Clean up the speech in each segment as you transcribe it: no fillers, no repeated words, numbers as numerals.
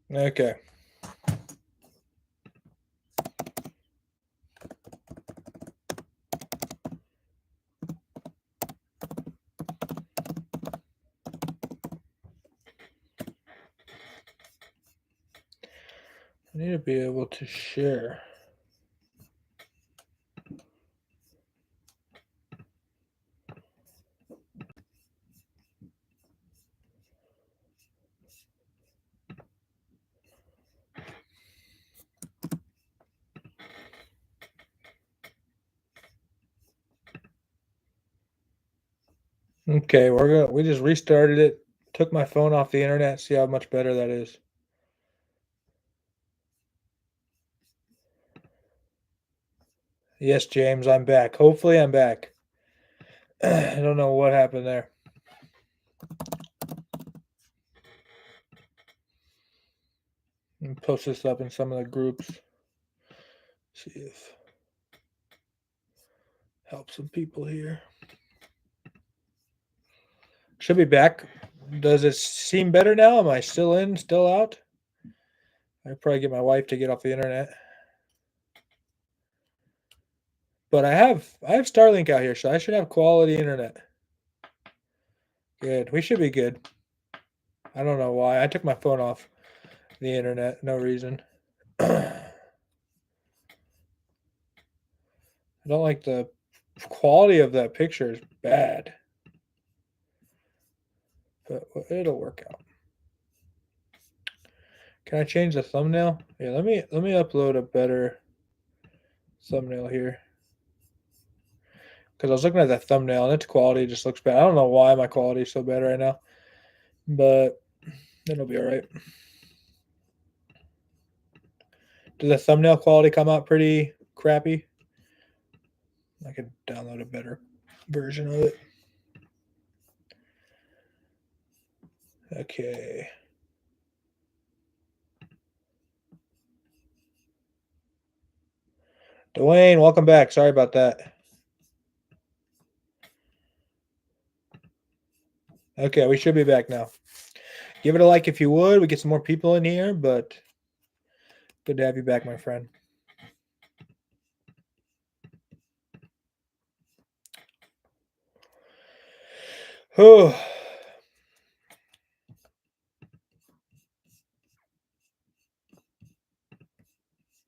Okay. I need to be able to share. Okay, we just restarted it. Took my phone off the internet. See how much better that is. Yes, James, I'm back. Hopefully, I'm back. I don't know what happened there. Let me post this up in some of the groups. See if help some people here. Should be back. Does it seem better now? Am I still in? Still out? I probably get my wife to get off the internet. But I have Starlink out here, so I should have quality internet. Good. We should be good. I don't know why. I took my phone off the internet. No reason. I don't like the quality of that picture is bad. But it'll work out. Can I change the thumbnail? Yeah, let me upload a better thumbnail here. Because I was looking at that thumbnail and its quality just looks bad. I don't know why my quality is so bad right now. But it'll be alright. Did the thumbnail quality come out pretty crappy? I could download a better version of it. Okay. Dwayne, welcome back. Sorry about that. Okay, we should be back now. Give it a like if you would. We get some more people in here, but good to have you back, my friend. Oh.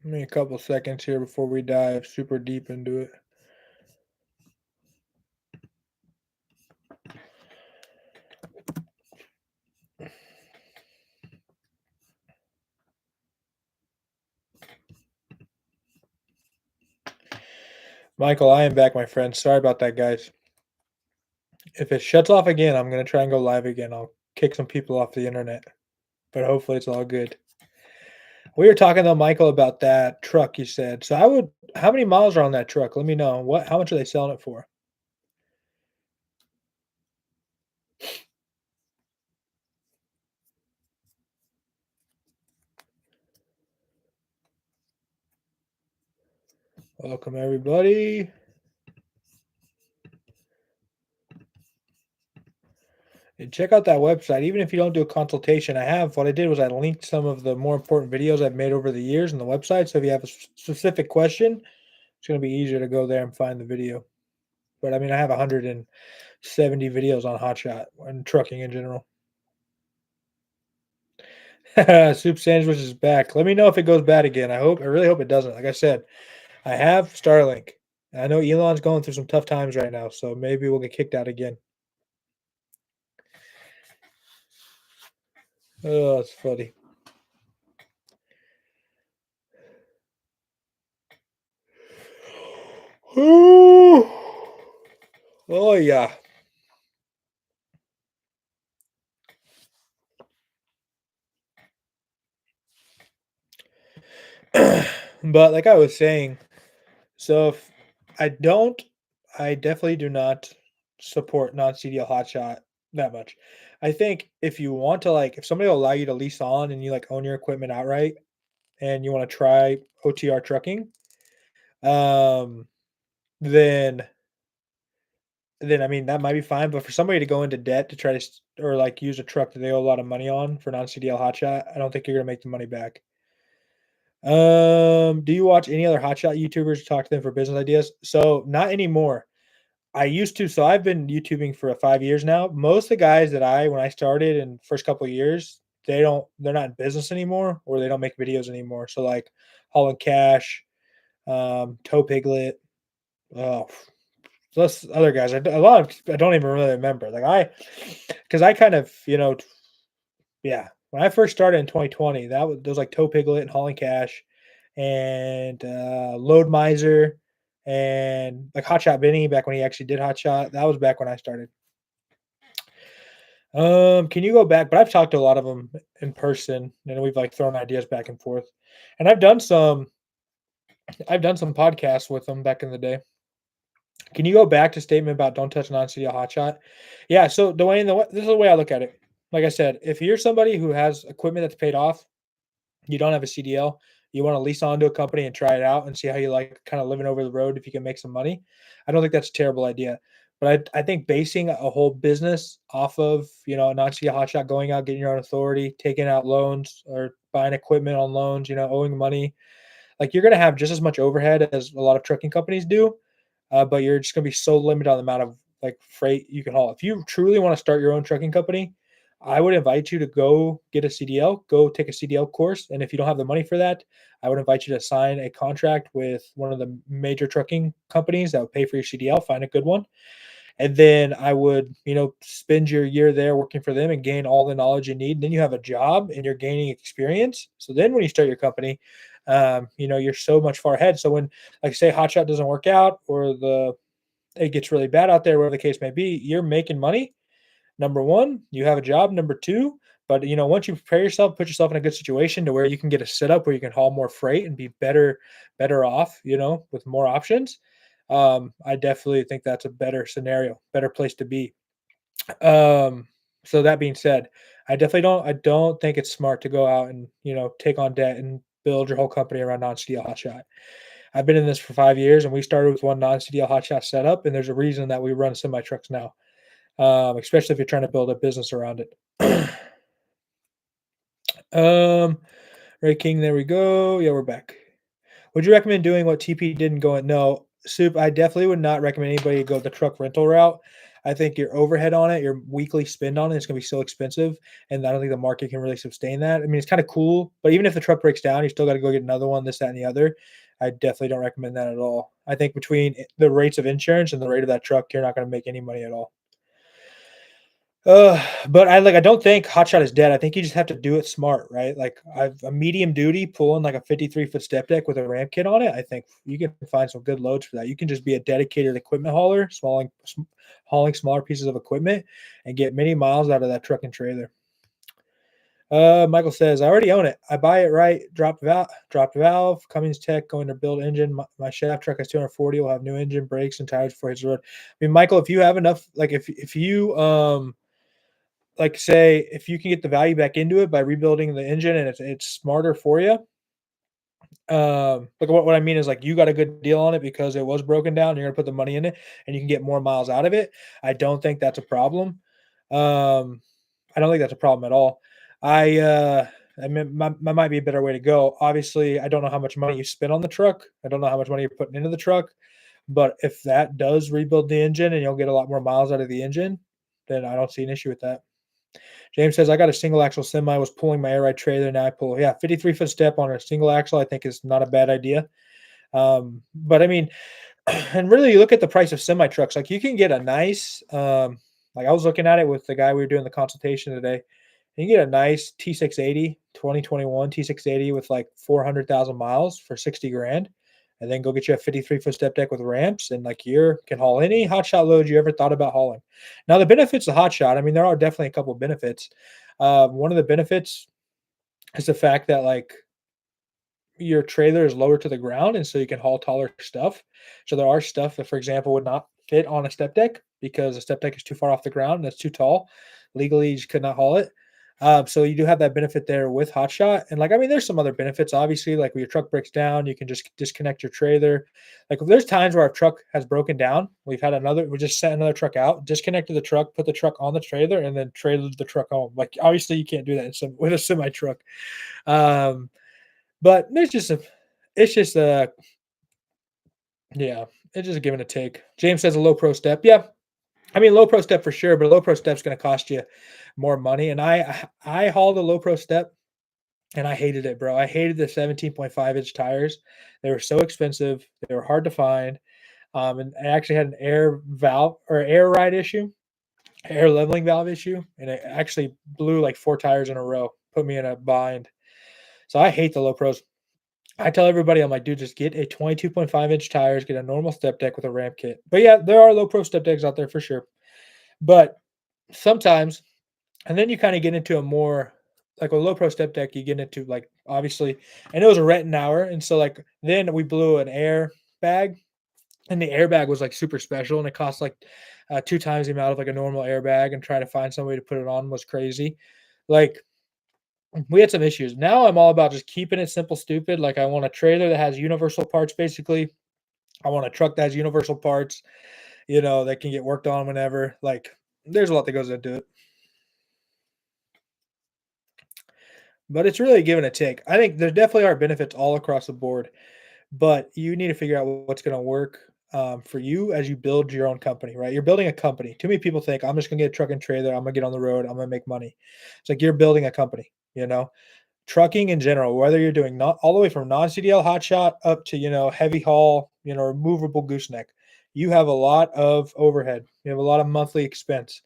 Give me a couple seconds here before we dive super deep into it. Michael, I am back, my friend. Sorry about that, guys. If it shuts off again, I'm going to try and go live again. I'll kick some people off the internet, but hopefully it's all good. We were talking though, Michael, about that truck you said. So how many miles are on that truck? Let me know. How much are they selling it for? Welcome, everybody. And check out that website. Even if you don't do a consultation, what I did was I linked some of the more important videos I've made over the years on the website. So if you have a specific question, it's going to be easier to go there and find the video. But I mean, I have 170 videos on Hotshot and trucking in general. Soup Sandwich is back. Let me know if it goes bad again. I really hope it doesn't. Like I said, I have Starlink. I know Elon's going through some tough times right now, so maybe we'll get kicked out again. Oh, that's funny. Oh yeah. But like I was saying, so if I don't, I definitely do not support non-CDL hotshot that much. I think if you want to if somebody will allow you to lease on and you own your equipment outright and you want to try OTR trucking, then then I mean that might be fine. But for somebody to go into debt to try to or like use a truck that they owe a lot of money on for non-CDL hotshot, I don't think you're gonna make the money back. Do you watch any other hotshot YouTubers to talk to them for business ideas? So not anymore. I used to. So I've been YouTubing for 5 years now. Most of the guys that when I started in first couple of years, they're not in business anymore, or they don't make videos anymore. So like Holland Cash, Toe Piglet, oh, plus other guys. A lot of I don't even really remember. Because I kind of yeah. When I first started in 2020, those like Toe Piglet and Holland Cash, and Load Miser, and like Hotshot Benny back when he actually did Hotshot. That was back when I started. Can you go back? But I've talked to a lot of them in person, and we've like thrown ideas back and forth. And I've done some podcasts with them back in the day. Can you go back to statement about don't touch non-CDL hotshot? Yeah. So Dwayne, this is the way I look at it. Like I said, if you're somebody who has equipment that's paid off, you don't have a CDL, you want to lease onto a company and try it out and see how you like kind of living over the road if you can make some money. I don't think that's a terrible idea. But I think basing a whole business off of, a non-CDL hotshot, going out, getting your own authority, taking out loans or buying equipment on loans, owing money, like you're going to have just as much overhead as a lot of trucking companies do, but you're just going to be so limited on the amount of like freight you can haul. If you truly want to start your own trucking company, I would invite you to go get a CDL, go take a CDL course. And if you don't have the money for that, I would invite you to sign a contract with one of the major trucking companies that would pay for your CDL, find a good one. And then I would, spend your year there working for them and gain all the knowledge you need. And then you have a job and you're gaining experience. So then when you start your company, you're so much far ahead. So when, like say, Hotshot doesn't work out or it gets really bad out there, whatever the case may be, you're making money. Number one, you have a job. Number two, but once you prepare yourself, put yourself in a good situation to where you can get a setup where you can haul more freight and be better off, with more options. I definitely think that's a better scenario, better place to be. Um, so that being said, I don't think it's smart to go out and, take on debt and build your whole company around non-CDL hotshot. I've been in this for 5 years and we started with one non-CDL hotshot setup. And there's a reason that we run semi trucks now, especially if you're trying to build a business around it. um, Ray King, there we go. Yeah, we're back. Would you recommend doing what TP didn't go in? No, Soup, I definitely would not recommend anybody go the truck rental route. I think your overhead on it, your weekly spend on it is going to be so expensive, and I don't think the market can really sustain that. I mean, it's kind of cool, but even if the truck breaks down, you still got to go get another one, this, that, and the other. I definitely don't recommend that at all. I think between the rates of insurance and the rate of that truck, you're not going to make any money at all. But I don't think Hotshot is dead. I think you just have to do it smart, right? Like I've a medium duty pulling like a 53-foot step deck with a ramp kit on it. I think you can find some good loads for that. You can just be a dedicated equipment hauler, hauling smaller pieces of equipment and get many miles out of that truck and trailer. Michael says, I already own it. I buy it right, dropped valve, Cummins Tech, going to build engine. My shaft truck has 240, will have new engine, brakes, and tires before it hits the road. I mean, Michael, if you have enough, like if you like say if you can get the value back into it by rebuilding the engine and it's smarter for you. Like what I mean is like you got a good deal on it because it was broken down. You're gonna put the money in it and you can get more miles out of it. I don't think that's a problem. Um, I don't think that's a problem at all. I mean, might be a better way to go. Obviously, I don't know how much money you spend on the truck. I don't know how much money you're putting into the truck. But if that does rebuild the engine and you'll get a lot more miles out of the engine, then I don't see an issue with that. James says, I got a single axle semi, was pulling my air ride trailer. Now I pull, 53-foot step on a single axle, I think is not a bad idea. But I mean, and really you look at the price of semi trucks, like you can get a nice, like I was looking at it with the guy we were doing the consultation today. You can get a nice T680, 2021 T680 with like 400,000 miles for 60 grand. And then go get you a 53-foot step deck with ramps and like you can haul any hotshot load you ever thought about hauling. Now, the benefits of hotshot, I mean, there are definitely a couple of benefits. One of the benefits is the fact that like your trailer is lower to the ground and so you can haul taller stuff. So there are stuff that, for example, would not fit on a step deck because the step deck is too far off the ground and it's too tall. Legally, you just could not haul it. So you do have that benefit there with Hotshot, and like I mean, there's some other benefits. Obviously, like when your truck breaks down, you can just disconnect your trailer. Like if there's times where our truck has broken down, we just sent another truck out, disconnected the truck, put the truck on the trailer, and then trailered the truck home. Like obviously, you can't do that with a semi truck. Um, but it's just a yeah, it's just a give and a take. James says a low pro step. Yeah, I mean low pro step for sure, but a low pro step's going to cost you more money. And I hauled a low pro step and I hated it, bro. I hated the 17.5-inch tires. They were so expensive. They were hard to find. And I actually had an air valve or air ride issue, air leveling valve issue, and it actually blew like 4 tires in a row, put me in a bind. So I hate the low pros. I tell everybody, I'm like, dude, just get a 22.5-inch tires, get a normal step deck with a ramp kit. But yeah, there are low pro step decks out there for sure. But sometimes, and then you kind of get into a more like a low pro step deck, you get into like obviously, and it was a rent an hour. And so like then we blew an air bag, and the airbag was like super special and it cost like 2 times the amount of like a normal airbag, and trying to find somebody to put it on was crazy. Like we had some issues. Now I'm all about just keeping it simple, stupid. Like I want a trailer that has universal parts basically. I want a truck that has universal parts, that can get worked on whenever. Like there's a lot that goes into it. But it's really a give and a take. I think there definitely are benefits all across the board, but you need to figure out what's going to work for you as you build your own company, right? You're building a company. Too many people think I'm just going to get a truck and trailer. I'm going to get on the road. I'm going to make money. It's like you're building a company, trucking in general, whether you're doing not all the way from non-CDL hotshot up to, heavy haul, removable gooseneck, you have a lot of overhead. You have a lot of monthly expense.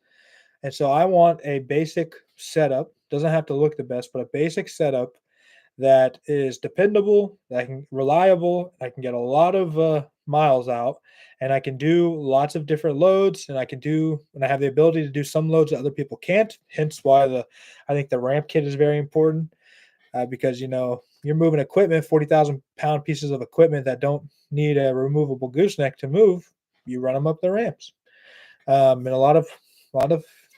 And so I want a basic setup. Doesn't have to look the best, but a basic setup that is dependable, that I can reliable. I can get a lot of miles out, and I can do lots of different loads, and I have the ability to do some loads that other people can't. Hence why I think the ramp kit is very important because you're moving equipment, 40,000 pound pieces of equipment that don't need a removable gooseneck to move. You run them up the ramps, and a lot of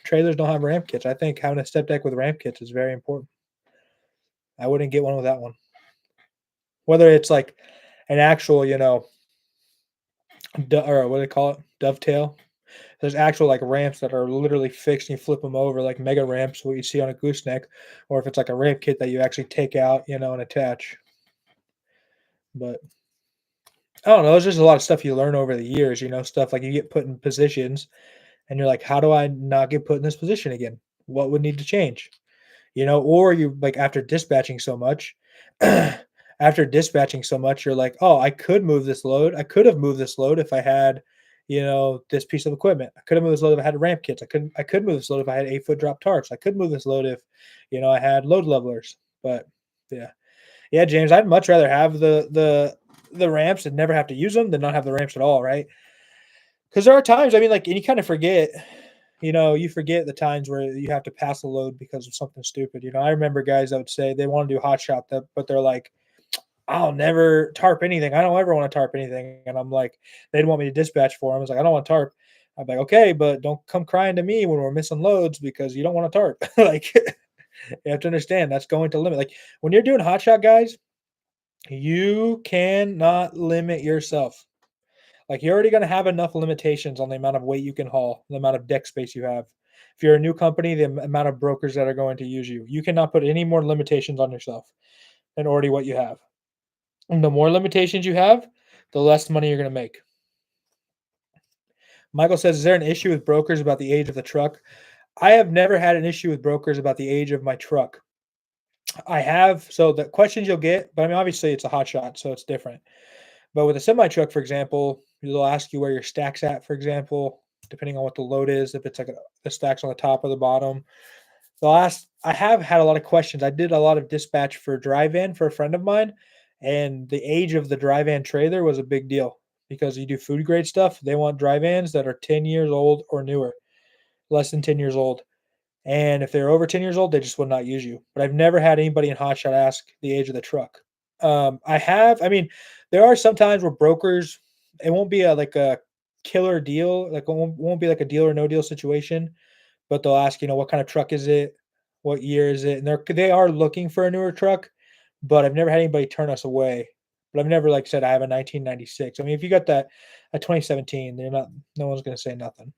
trailers don't have ramp kits. I think having a step deck with ramp kits is very important. I wouldn't get one without one. Whether it's like an actual, or what do they call it? Dovetail. There's actual like ramps that are literally fixed and you flip them over like mega ramps, what you see on a gooseneck, or if it's like a ramp kit that you actually take out, and attach. But I don't know. There's just a lot of stuff you learn over the years, stuff like you get put in positions and you're like, how do I not get put in this position again? What would need to change? Or you like after dispatching so much, you're like, oh, I could move this load. I could have moved this load if I had, this piece of equipment. I could have moved this load if I had ramp kits. I could move this load if I had 8 foot drop tarps. I could move this load if, I had load levelers. But yeah. Yeah, James, I'd much rather have the ramps and never have to use them than not have the ramps at all, right? Because there are times, I mean, like, and you kind of forget, you forget the times where you have to pass a load because of something stupid. I remember guys that would say they want to do hot shot, but they're like, I'll never tarp anything. I don't ever want to tarp anything. And I'm like, they'd want me to dispatch for them. I was like, I don't want to tarp. I'm like, okay, but don't come crying to me when we're missing loads because you don't want to tarp. Like, you have to understand that's going to limit. Like, when you're doing hot shot, guys, you cannot limit yourself. Like you're already going to have enough limitations on the amount of weight you can haul, the amount of deck space you have. If you're a new company, the amount of brokers that are going to use you. You cannot put any more limitations on yourself than already what you have. And the more limitations you have, the less money you're going to make. Michael says, is there an issue with brokers about the age of the truck? I have never had an issue with brokers about the age of my truck. I have, so the questions you'll get, but I mean, obviously it's a hot shot, so it's different. But with a semi truck, for example, they'll ask you where your stack's at, for example, depending on what the load is, if it's like the stack's on the top or the bottom. I have had a lot of questions. I did a lot of dispatch for dry van for a friend of mine, and the age of the dry van trailer was a big deal because you do food grade stuff. They want dry vans that are 10 years old or newer, less than 10 years old. And if they're over 10 years old, they just would not use you. But I've never had anybody in Hotshot ask the age of the truck. I mean, there are some times where brokers, it won't be like a killer deal, like it won't be like a deal or no deal situation, but they'll ask, what kind of truck is it? what year is it, and they are looking for a newer truck, but I've never had anybody turn us away. But I've never, like, said, "I have a 1996." I mean, if you got that a 2017, they're not no one's gonna say nothing.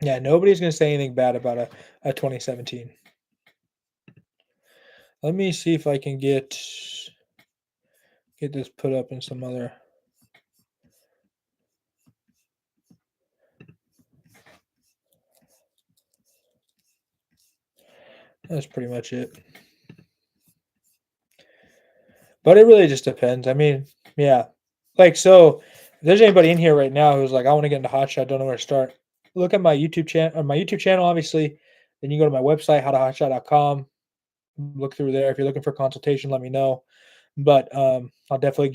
Yeah, nobody's gonna say anything bad about a 2017. Let me see if I can get this put up in some other. That's pretty much it. But it really just depends. I mean, yeah. Like, so if there's anybody in here right now who's like, I want to get into Hotshot, don't know where to start. Look at my YouTube channel, my YouTube channel, obviously. Then you go to my website, howtohotshot.com. Look through there. If you're looking for a consultation, let me know. But I'll definitely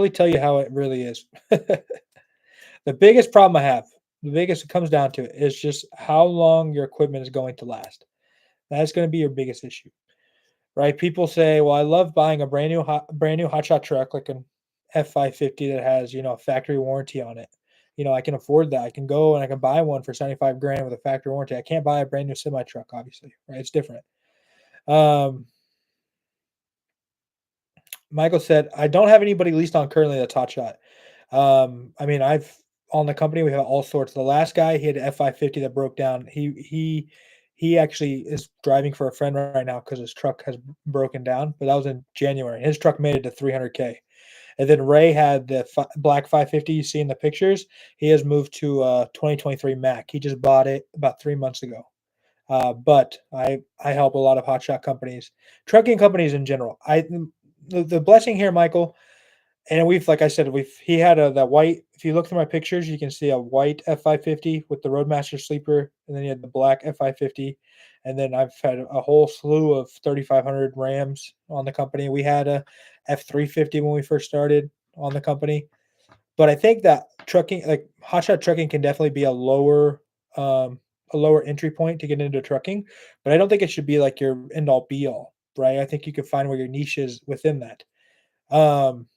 tell you how it really is. The biggest problem I have, the biggest it comes down to it is just how long your equipment is going to last. That's going to be your biggest issue, right? People say, "Well, I love buying a brand new hotshot truck like an F550 that has, a factory warranty on it. I can afford that. I can go and I can buy one for 75 grand with a factory warranty. I can't buy a brand new semi truck, obviously, right? It's different." Um, Michael said, "I don't have anybody leased on currently that's hotshot." I mean, I've on the company we have all sorts. The last guy, he had an F550 that broke down. He actually is driving for a friend right now because his truck has broken down. But that was in January. His truck made it to 300K. And then Ray had the black 550 you see in the pictures. He has moved to 2023 Mac. He just bought it about 3 months ago. But I help a lot of hotshot companies, trucking companies in general. The blessing here, Michael, and we've like I said, he had that white. If you look through my pictures, you can see a white F550 with the Roadmaster sleeper, and then he had the black F550, and then I've had a whole slew of 3500 Rams on the company. We had a F350 when we first started on the company, but I think that trucking, like hotshot trucking, can definitely be um, a lower entry point to get into trucking, but I don't think it should be like your end all be all, right? I think you can find where your niche is within that. Um,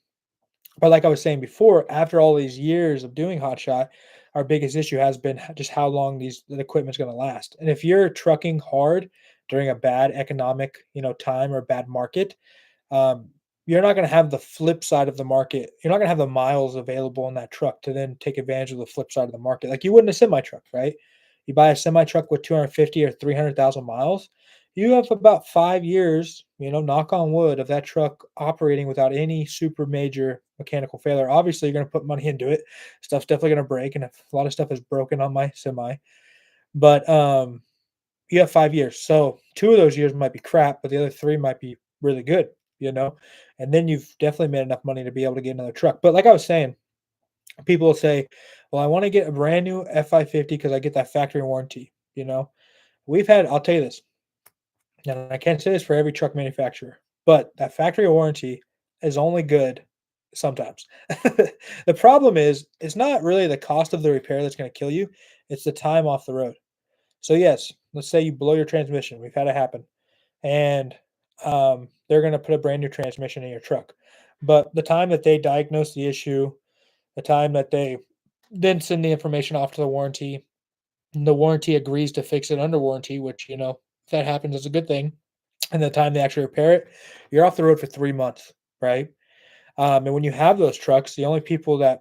but like I was saying before, after all these years of doing hotshot, our biggest issue has been just how long the equipment's going to last. And if you're trucking hard during a bad economic, time or bad market, um, you're not going to have the flip side of the market. You're not going to have the miles available in that truck to then take advantage of the flip side of the market, like you would in a semi truck, right? You buy a semi truck with 250 or 300,000 miles, you have about 5 years, knock on wood, of that truck operating without any super major mechanical failure. Obviously, you're going to put money into it. Stuff's definitely going to break, and a lot of stuff is broken on my semi. But you have 5 years, so 2 of those years might be crap, but the other three might be really good. You know, and then you've definitely made enough money to be able to get another truck. But like I was saying, people will say, "Well, I want to get a brand new F550 because I get that factory warranty." I'll tell you this, and I can't say this for every truck manufacturer, but that factory warranty is only good sometimes. The problem is, it's not really the cost of the repair that's going to kill you, it's the time off the road. So, yes, let's say you blow your transmission. We've had it happen. And they're going to put a brand new transmission in your truck. But the time that they diagnose the issue, the time that they then send the information off to the warranty, and the warranty agrees to fix it under warranty, which, if that happens, is a good thing. And the time they actually repair it, you're off the road for 3 months, right? And when you have those trucks, the only people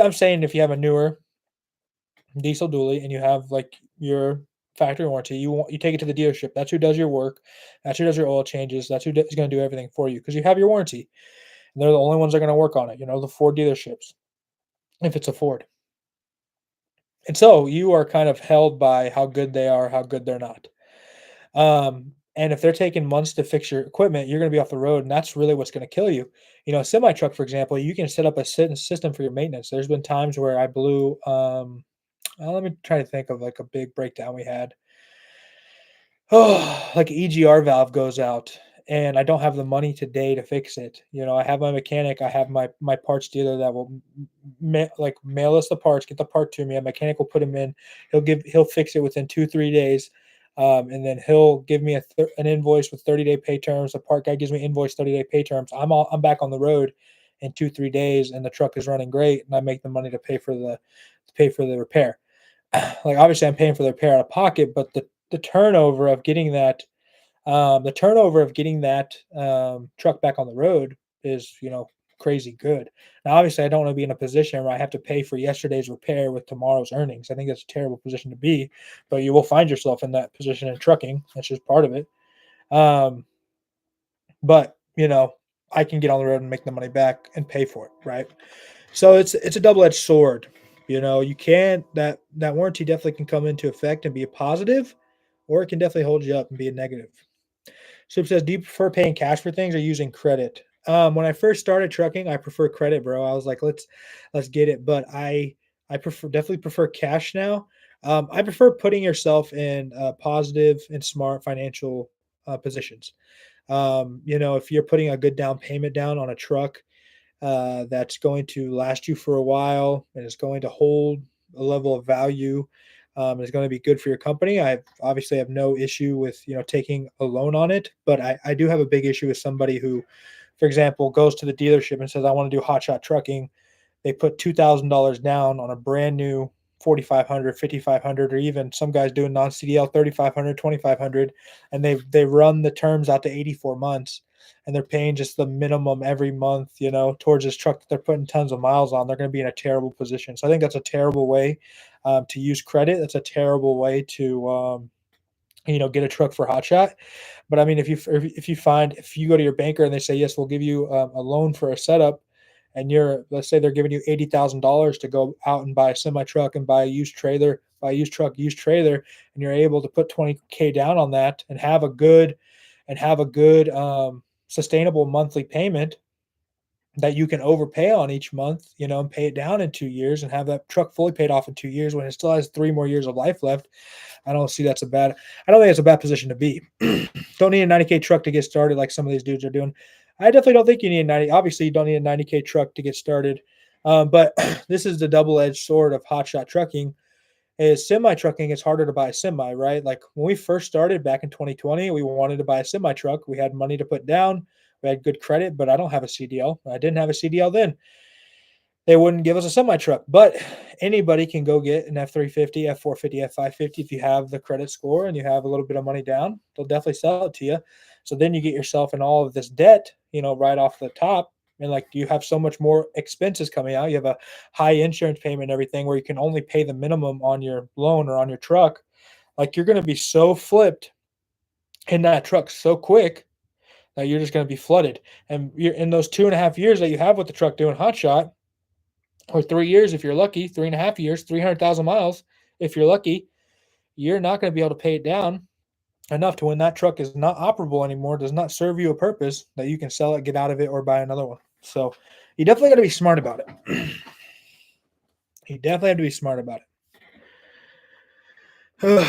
I'm saying if you have a newer diesel dually and you have like your factory warranty, you take it to the dealership. That's who does your work. That's who does your oil changes. That's who is going to do everything for you because you have your warranty. And they're the only ones that are going to work on it. The Ford dealerships, if it's a Ford. And so you are kind of held by how good they are, how good they're not. And if they're taking months to fix your equipment, you're going to be off the road, and that's really what's going to kill you. A semi truck, for example, you can set up a system for your maintenance. There's been times where I blew. Let me try to think of like a big breakdown we had. Oh, like EGR valve goes out and I don't have the money today to fix it. I have my mechanic, I have my parts dealer that will mail us the parts, get the part to me. A mechanic will put them in. He'll fix it within 2-3 days. And then he'll give me an invoice with 30-day pay terms. The part guy gives me invoice 30-day pay terms. I'm back on the road in 2-3 days, and the truck is running great, and I make the money to pay for the repair. Like, obviously, I'm paying for the repair out of pocket, but the turnover of getting that truck back on the road is, crazy good. Now, obviously, I don't want to be in a position where I have to pay for yesterday's repair with tomorrow's earnings. I think that's a terrible position to be, but you will find yourself in that position in trucking. That's just part of it. Um, but I can get on the road and make the money back and pay for it, right? So it's a double-edged sword. You can that warranty definitely can come into effect and be a positive, or it can definitely hold you up and be a negative. Soup says, "Do you prefer paying cash for things or using credit?" When I first started trucking, I prefer credit, bro. I was like, let's get it, but I definitely prefer cash now. I prefer putting yourself in positive and smart financial positions. If you're putting a good down payment down on a truck that's going to last you for a while and is going to hold a level of value, is going to be good for your company. I obviously have no issue with taking a loan on it, but I do have a big issue with somebody who, for example, goes to the dealership and says, "I want to do Hotshot trucking." They put $2,000 down on a brand new 4,500, 5,500, or even some guys doing non-CDL 3,500, 2,500, and they run the terms out to 84 months, and they're paying just the minimum every month, towards this truck that they're putting tons of miles on. They're going to be in a terrible position. So I think that's a terrible way to use credit. That's a terrible way to get a truck for Hotshot. But I mean, if you go to your banker and they say, yes, we'll give you a loan for a setup, and let's say they're giving you $80,000 to go out and buy a semi truck and buy a used trailer, buy a used truck, used trailer, and you're able to put 20K down on that and have a good sustainable monthly payment that you can overpay on each month, and pay it down in 2 years and have that truck fully paid off in 2 years when it still has 3 more years of life left. I don't think it's a bad position to be. Don't need a 90K truck to get started like some of these dudes are doing. I definitely don't think you need a 90. Obviously, you don't need a 90K truck to get started. But this is the double-edged sword of hotshot trucking. Is semi trucking, it's harder to buy a semi, right? Like when we first started back in 2020, we wanted to buy a semi truck. We had money to put down. We had good credit, but I don't have a CDL. I didn't have a CDL then. They wouldn't give us a semi truck, but anybody can go get an F350, F450, F550 if you have the credit score and you have a little bit of money down. They'll definitely sell it to you. So then you get yourself in all of this debt, right off the top, and like you have so much more expenses coming out. You have a high insurance payment and everything where you can only pay the minimum on your loan or on your truck. Like you're going to be so flipped in that truck so quick that you're just going to be flooded. And you're in those 2.5 years that you have with the truck doing hotshot, or 3 years if you're lucky, 3.5 years, 300,000 miles if you're lucky, you're not going to be able to pay it down enough to when that truck is not operable anymore, does not serve you a purpose, that you can sell it, get out of it, or buy another one. So you definitely got to be smart about it. You definitely have to be smart about it.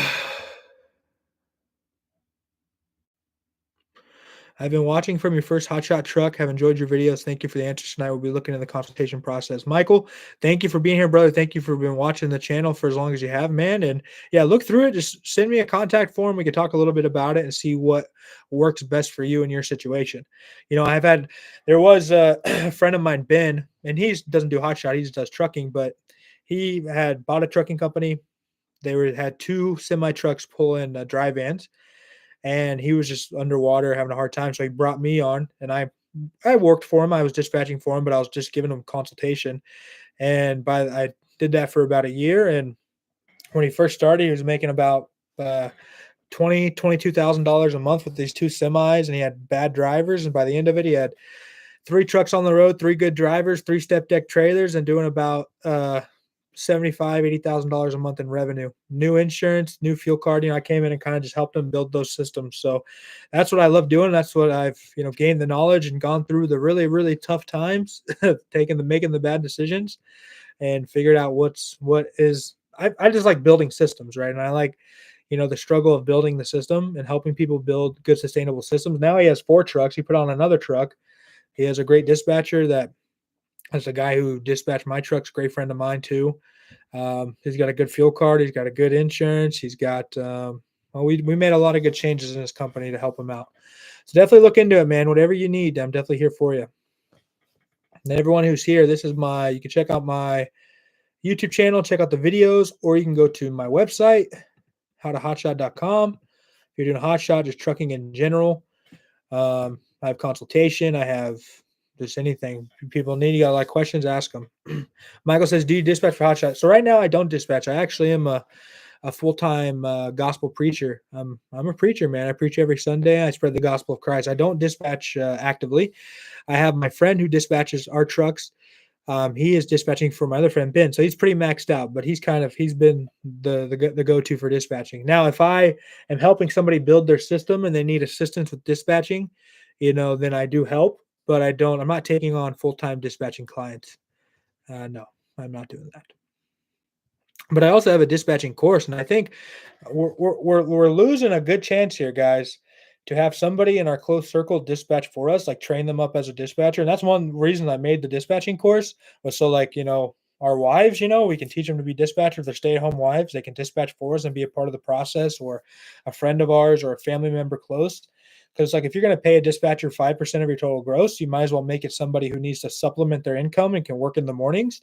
I've been watching from your first hotshot truck. Have enjoyed your videos. Thank you for the answers tonight. We'll be looking at the consultation process. Michael, thank you for being here, brother. Thank you for being watching the channel for as long as you have, man. And yeah, look through it. Just send me a contact form. We can talk a little bit about it and see what works best for you in your situation. There was a friend of mine, Ben, and he doesn't do hotshot. He just does trucking, but he had bought a trucking company. Had 2 semi trucks pulling dry vans, and he was just underwater having a hard time. So he brought me on, and I worked for him. I was dispatching for him, but I was just giving him consultation. And I did that for about a year. And when he first started, he was making about $22,000 a month with these 2 semis, and he had bad drivers. And by the end of it, he had 3 trucks on the road, 3 good drivers, 3 step deck trailers, and doing about $80,000 a month in revenue. New insurance, new fuel card. I came in and kind of just helped them build those systems. So that's what I love doing. That's what I've gained the knowledge and gone through the really, really tough times, making the bad decisions, and figured out what is. I just like building systems, right? And I like the struggle of building the system and helping people build good sustainable systems. Now he has 4 trucks. He put on another truck. He has a great dispatcher that's a guy who dispatched my truck's a great friend of mine too. He's got a good fuel card. He's got a good insurance. He's got, we made a lot of good changes in his company to help him out. So definitely look into it, man. Whatever you need, I'm definitely here for you. And everyone who's here, this is you can check out my YouTube channel, check out the videos, or you can go to my website, howtohotshot.com. If you're doing hotshot, just trucking in general, I have consultation. I have just anything people need. You got a lot of questions, ask them. Michael says, do you dispatch for hotshot? So right now I don't dispatch. I actually am a full-time gospel preacher. I'm a preacher, man. I preach every Sunday. I spread the gospel of Christ. I don't dispatch actively. I have my friend who dispatches our trucks. He is dispatching for my other friend Ben, so he's pretty maxed out. But he's been the go-to for dispatching. Now, if I am helping somebody build their system and they need assistance with dispatching, then I do help. But I don't. I'm not taking on full-time dispatching clients. No, I'm not doing that. But I also have a dispatching course, and I think we're losing a good chance here, guys, to have somebody in our close circle dispatch for us, like train them up as a dispatcher. And that's one reason I made the dispatching course was so like, our wives, we can teach them to be dispatchers. They're stay-at-home wives. They can dispatch for us and be a part of the process, or a friend of ours or a family member close. Because like if you're going to pay a dispatcher 5% of your total gross, you might as well make it somebody who needs to supplement their income and can work in the mornings.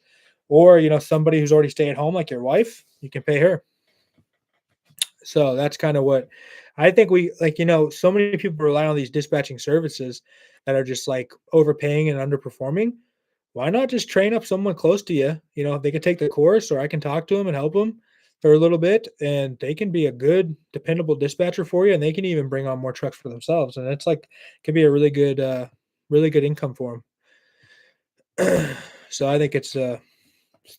Or, somebody who's already stay at home, like your wife, you can pay her. So that's kind of what I think we like, so many people rely on these dispatching services that are just like overpaying and underperforming. Why not just train up someone close to you? They can take the course, or I can talk to them and help them for a little bit, and they can be a good, dependable dispatcher for you. And they can even bring on more trucks for themselves. And it's like, could be a really good income for them. So I think it's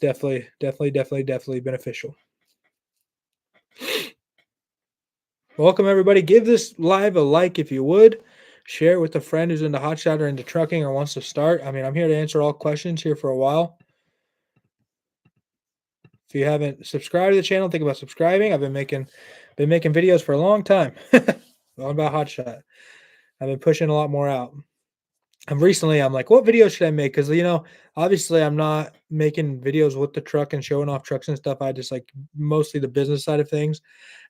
definitely beneficial. Welcome, everybody. Give this live a like if you would. Share it with a friend who's into hotshot or into trucking or wants to start. I mean, I'm here to answer all questions here for a while. If you haven't subscribed to the channel, think about subscribing. I've been making videos for a long time all about hotshot. I've been pushing a lot more out. I'm like, what video should I make? Because obviously I'm not making videos with the truck and showing off trucks and stuff. I just like mostly the business side of things.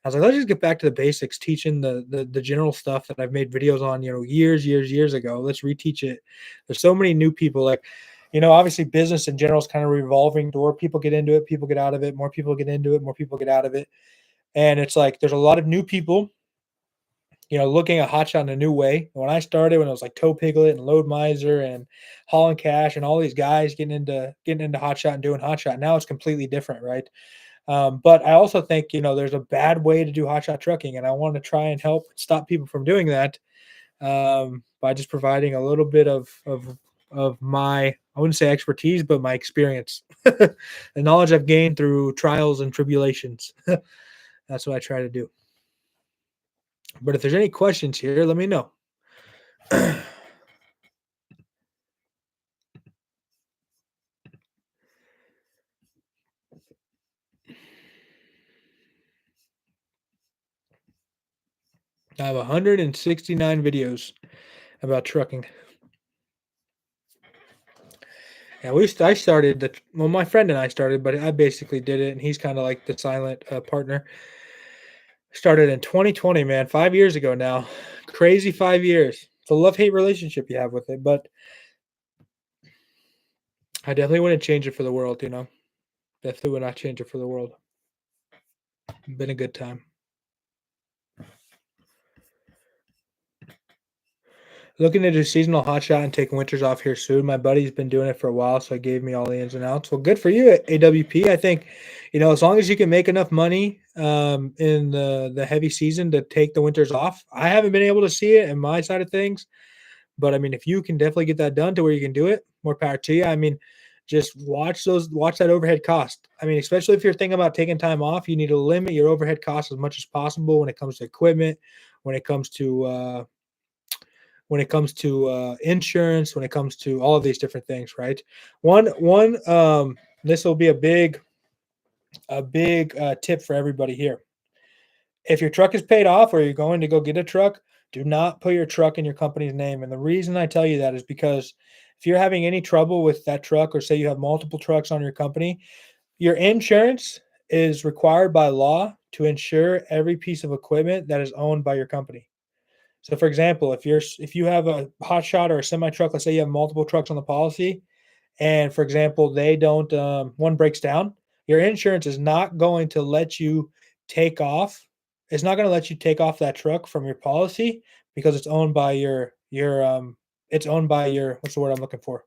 I was like, let's just get back to the basics, teaching the general stuff that I've made videos on, years ago. Let's reteach it. There's so many new people, like, obviously business in general is kind of a revolving door. People get into it, people get out of it, more people get into it, more people get out of it. And it's like there's a lot of new people looking at hotshot in a new way. When I started, when it was like Toe Piglet and Load Miser and Holland Cash and all these guys getting into hotshot and doing hotshot, now it's completely different, right? But I also think there's a bad way to do hotshot trucking, and I want to try and help stop people from doing that by just providing a little bit of my, I wouldn't say expertise, but my experience, the knowledge I've gained through trials and tribulations. That's what I try to do. But if there's any questions here, let me know. I have 169 videos about trucking. Yeah, I started my friend and I started, but I basically did it, and he's kind of like the silent partner. Started in 2020, man, 5 years ago now. Crazy 5 years. It's a love-hate relationship you have with it, but I definitely wouldn't change it for the world, Definitely would not change it for the world. Been a good time. Looking to do seasonal hotshot and take winters off here soon. My buddy's been doing it for a while, so he gave me all the ins and outs. Well, good for you at AWP. I think, as long as you can make enough money in the heavy season to take the winters off. I haven't been able to see it in my side of things, but I mean, if you can definitely get that done to where you can do it, more power to you. I mean, just watch that overhead cost. I mean, especially if you're thinking about taking time off, you need to limit your overhead costs as much as possible when it comes to equipment, when it comes to insurance, when it comes to all of these different things, right? This will be a big tip for everybody here. If your truck is paid off or you're going to go get a truck, do not put your truck in your company's name. And the reason I tell you that is because if you're having any trouble with that truck, or say you have multiple trucks on your company, your insurance is required by law to insure every piece of equipment that is owned by your company. So, for example, if you have a hotshot or a semi truck, let's say you have multiple trucks on the policy, and for example, they don't one breaks down, your insurance is not going to let you take off. It's not going to let you take off that truck from your policy because it's owned by your it's owned by your what's the word I'm looking for?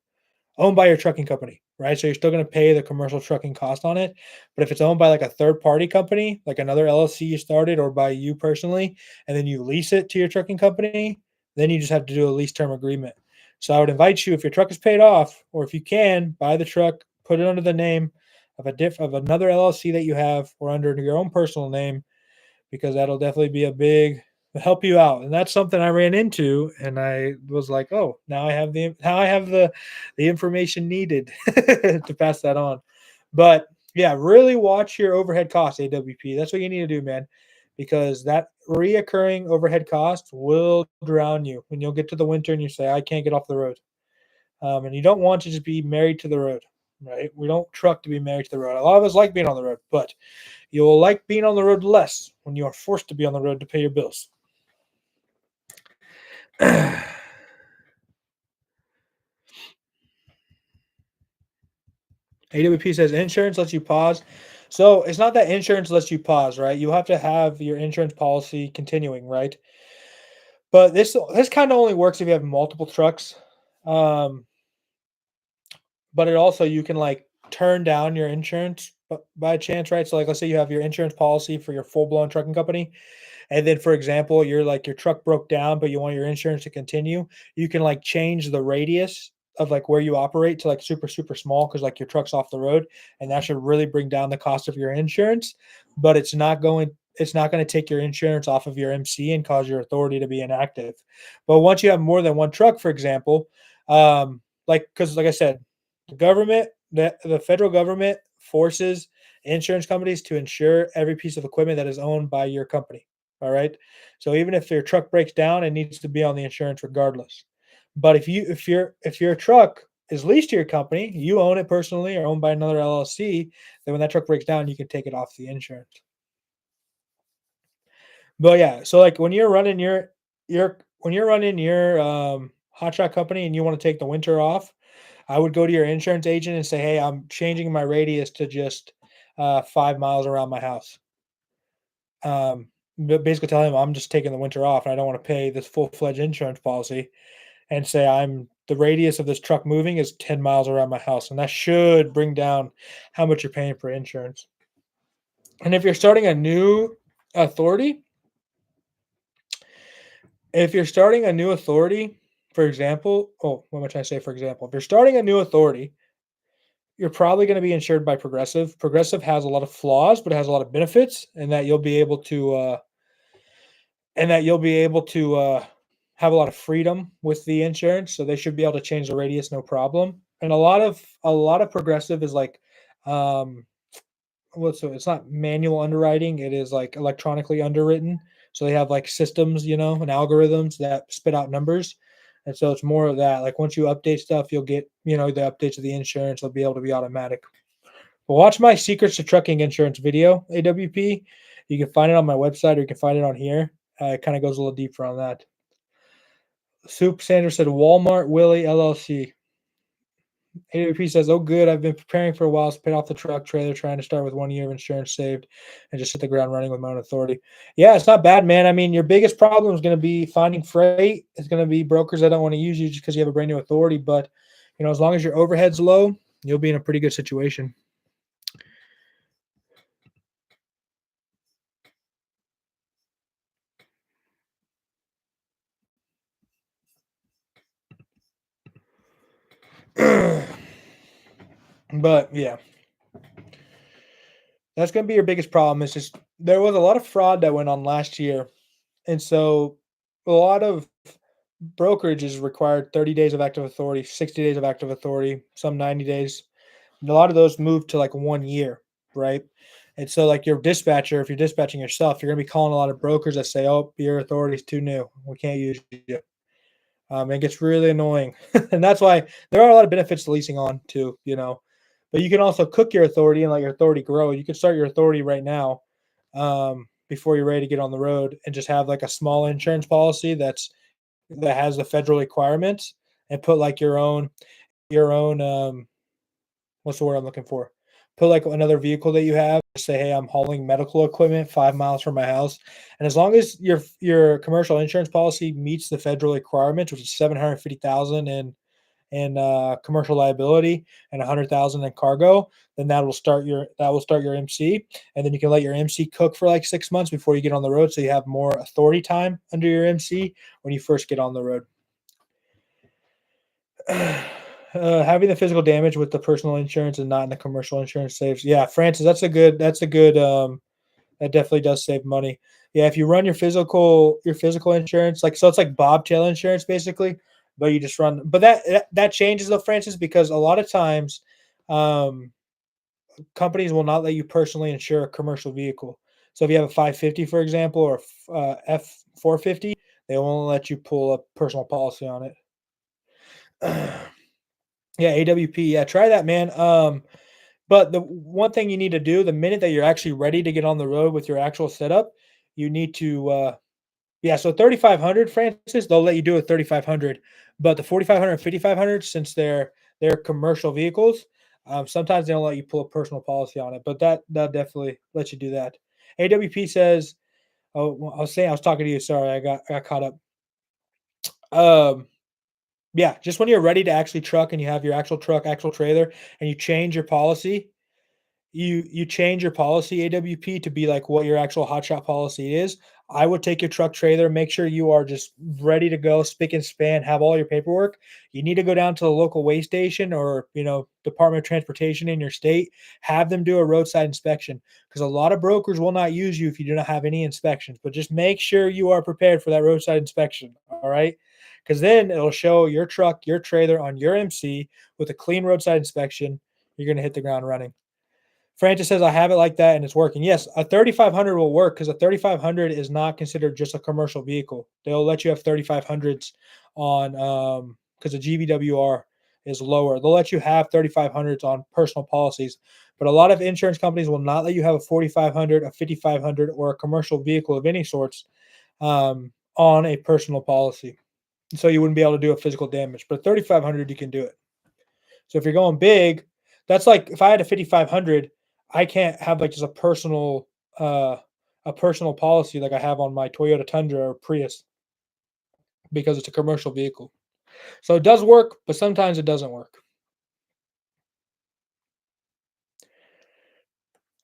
Owned by your trucking company, right? So you're still going to pay the commercial trucking cost on it. But if it's owned by like a third party company, like another LLC you started or by you personally, and then you lease it to your trucking company, then you just have to do a lease term agreement. So I would invite you, if your truck is paid off, or if you can, buy the truck, put it under the name of of another LLC that you have, or under your own personal name, because that'll definitely be a big help you out. And that's something I ran into, and I was like, oh, now I have the information needed to pass that on. But yeah, really watch your overhead costs, AWP. That's what you need to do, man, because that reoccurring overhead cost will drown you when you'll get to the winter and you say, I can't get off the road. And you don't want to just be married to the road, right? We don't truck to be married to the road. A lot of us like being on the road, but you will like being on the road less when you are forced to be on the road to pay your bills. AWP says insurance lets you pause. So it's not that insurance lets you pause, right? You have to have your insurance policy continuing, right? But this kind of only works if you have multiple trucks. Um, but it also you can like turn down your insurance by chance, right? So like let's say you have your insurance policy for your full blown trucking company. And then, for example, you're like your truck broke down, but you want your insurance to continue. You can like change the radius of like where you operate to like super, super small because like your truck's off the road. And that should really bring down the cost of your insurance. But it's not going to take your insurance off of your MC and cause your authority to be inactive. But once you have more than one truck, for example, like because like I said, the federal government forces insurance companies to insure every piece of equipment that is owned by your company. All right. So even if your truck breaks down, it needs to be on the insurance regardless. But if your truck is leased to your company, you own it personally or owned by another LLC, then when that truck breaks down, you can take it off the insurance. But yeah, so like when you're running your when you're running your hotshot company and you want to take the winter off, I would go to your insurance agent and say, "Hey, I'm changing my radius to just 5 miles around my house." But basically tell him I'm just taking the winter off and I don't want to pay this full-fledged insurance policy and say I'm the radius of this truck moving is 10 miles around my house. And that should bring down how much you're paying for insurance. And if you're starting a new authority, if you're starting a new authority, for example, oh, what am I trying to say? For example, if you're starting a new authority, you're probably going to be insured by Progressive. Progressive has a lot of flaws, but it has a lot of benefits, and that you'll be able to have a lot of freedom with the insurance. So they should be able to change the radius, no problem. And a lot of Progressive is like, um, so it's not manual underwriting; it is like electronically underwritten. So they have like systems, and algorithms that spit out numbers. And so it's more of that. Like once you update stuff, you'll get, the updates of the insurance. They'll be able to be automatic. But watch my secrets to trucking insurance video, AWP. You can find it on my website or you can find it on here. It kind of goes a little deeper on that. Soup Sanders said Walmart Willie LLC. AWP says, "Oh, good. I've been preparing for a while to pay off the truck trailer, trying to start with 1 year of insurance saved and just hit the ground running with my own authority." Yeah, it's not bad, man. I mean, your biggest problem is going to be finding freight. It's going to be brokers that don't want to use you just because you have a brand new authority. But, as long as your overhead's low, you'll be in a pretty good situation. But yeah, that's going to be your biggest problem. It's just there was a lot of fraud that went on last year. And so a lot of brokerages required 30 days of active authority, 60 days of active authority, some 90 days. And a lot of those moved to like 1 year, right? And so, like your dispatcher, if you're dispatching yourself, you're going to be calling a lot of brokers that say, "Oh, your authority is too new. We can't use you." It gets really annoying. And that's why there are a lot of benefits to leasing on too. But you can also cook your authority and let your authority grow. You can start your authority right now, before you're ready to get on the road, and just have like a small insurance policy that has the federal requirements, and put like your own what's the word I'm looking for? Put like another vehicle that you have. Just say, hey, I'm hauling medical equipment 5 miles from my house, and as long as your commercial insurance policy meets the federal requirements, which is 750,000 and commercial liability and 100,000 in cargo, then that will start your MC, and then you can let your MC cook for like 6 months before you get on the road, so you have more authority time under your MC when you first get on the road. Having the physical damage with the personal insurance and not in the commercial insurance saves. Yeah, Francis, that's a good. That definitely does save money. Yeah, if you run your physical insurance, like so it's like bobtail insurance basically, but you just run but that changes though, Francis, because a lot of times um companies will not let you personally insure a commercial vehicle. So if you have a 550, for example, or F450, they won't let you pull a personal policy on it. Yeah, AWP. Yeah, try that, man. But the one thing you need to do the minute that you're actually ready to get on the road with your actual setup, you need to yeah, so 3,500, Francis, they'll let you do a 3,500, but the 4,500 and 5,500, since they're commercial vehicles, sometimes they don't let you pull a personal policy on it, but that definitely lets you do that. AWP says, oh, well, I was talking to you. Sorry, I got caught up. Um, yeah, just when you're ready to actually truck and you have your actual truck, actual trailer, and you change your policy, you change your policy AWP to be like what your actual hotshot policy is. I would take your truck trailer, make sure you are just ready to go, spick and span, have all your paperwork. You need to go down to the local weigh station or Department of Transportation in your state, have them do a roadside inspection because a lot of brokers will not use you if you do not have any inspections. But just make sure you are prepared for that roadside inspection. All right. Because then it'll show your truck, your trailer on your MC with a clean roadside inspection. You're going to hit the ground running. Francis says, I have it like that and it's working. Yes, a 3,500 will work because a 3,500 is not considered just a commercial vehicle. They'll let you have 3,500s on, because the GVWR is lower. They'll let you have 3,500s on personal policies. But a lot of insurance companies will not let you have a 4,500, a 5,500, or a commercial vehicle of any sorts on a personal policy. So you wouldn't be able to do a physical damage. But 3,500, you can do it. So if you're going big, that's like if I had a 5,500, I can't have like just uh a personal policy like I have on my Toyota Tundra or Prius because it's a commercial vehicle. So it does work, but sometimes it doesn't work.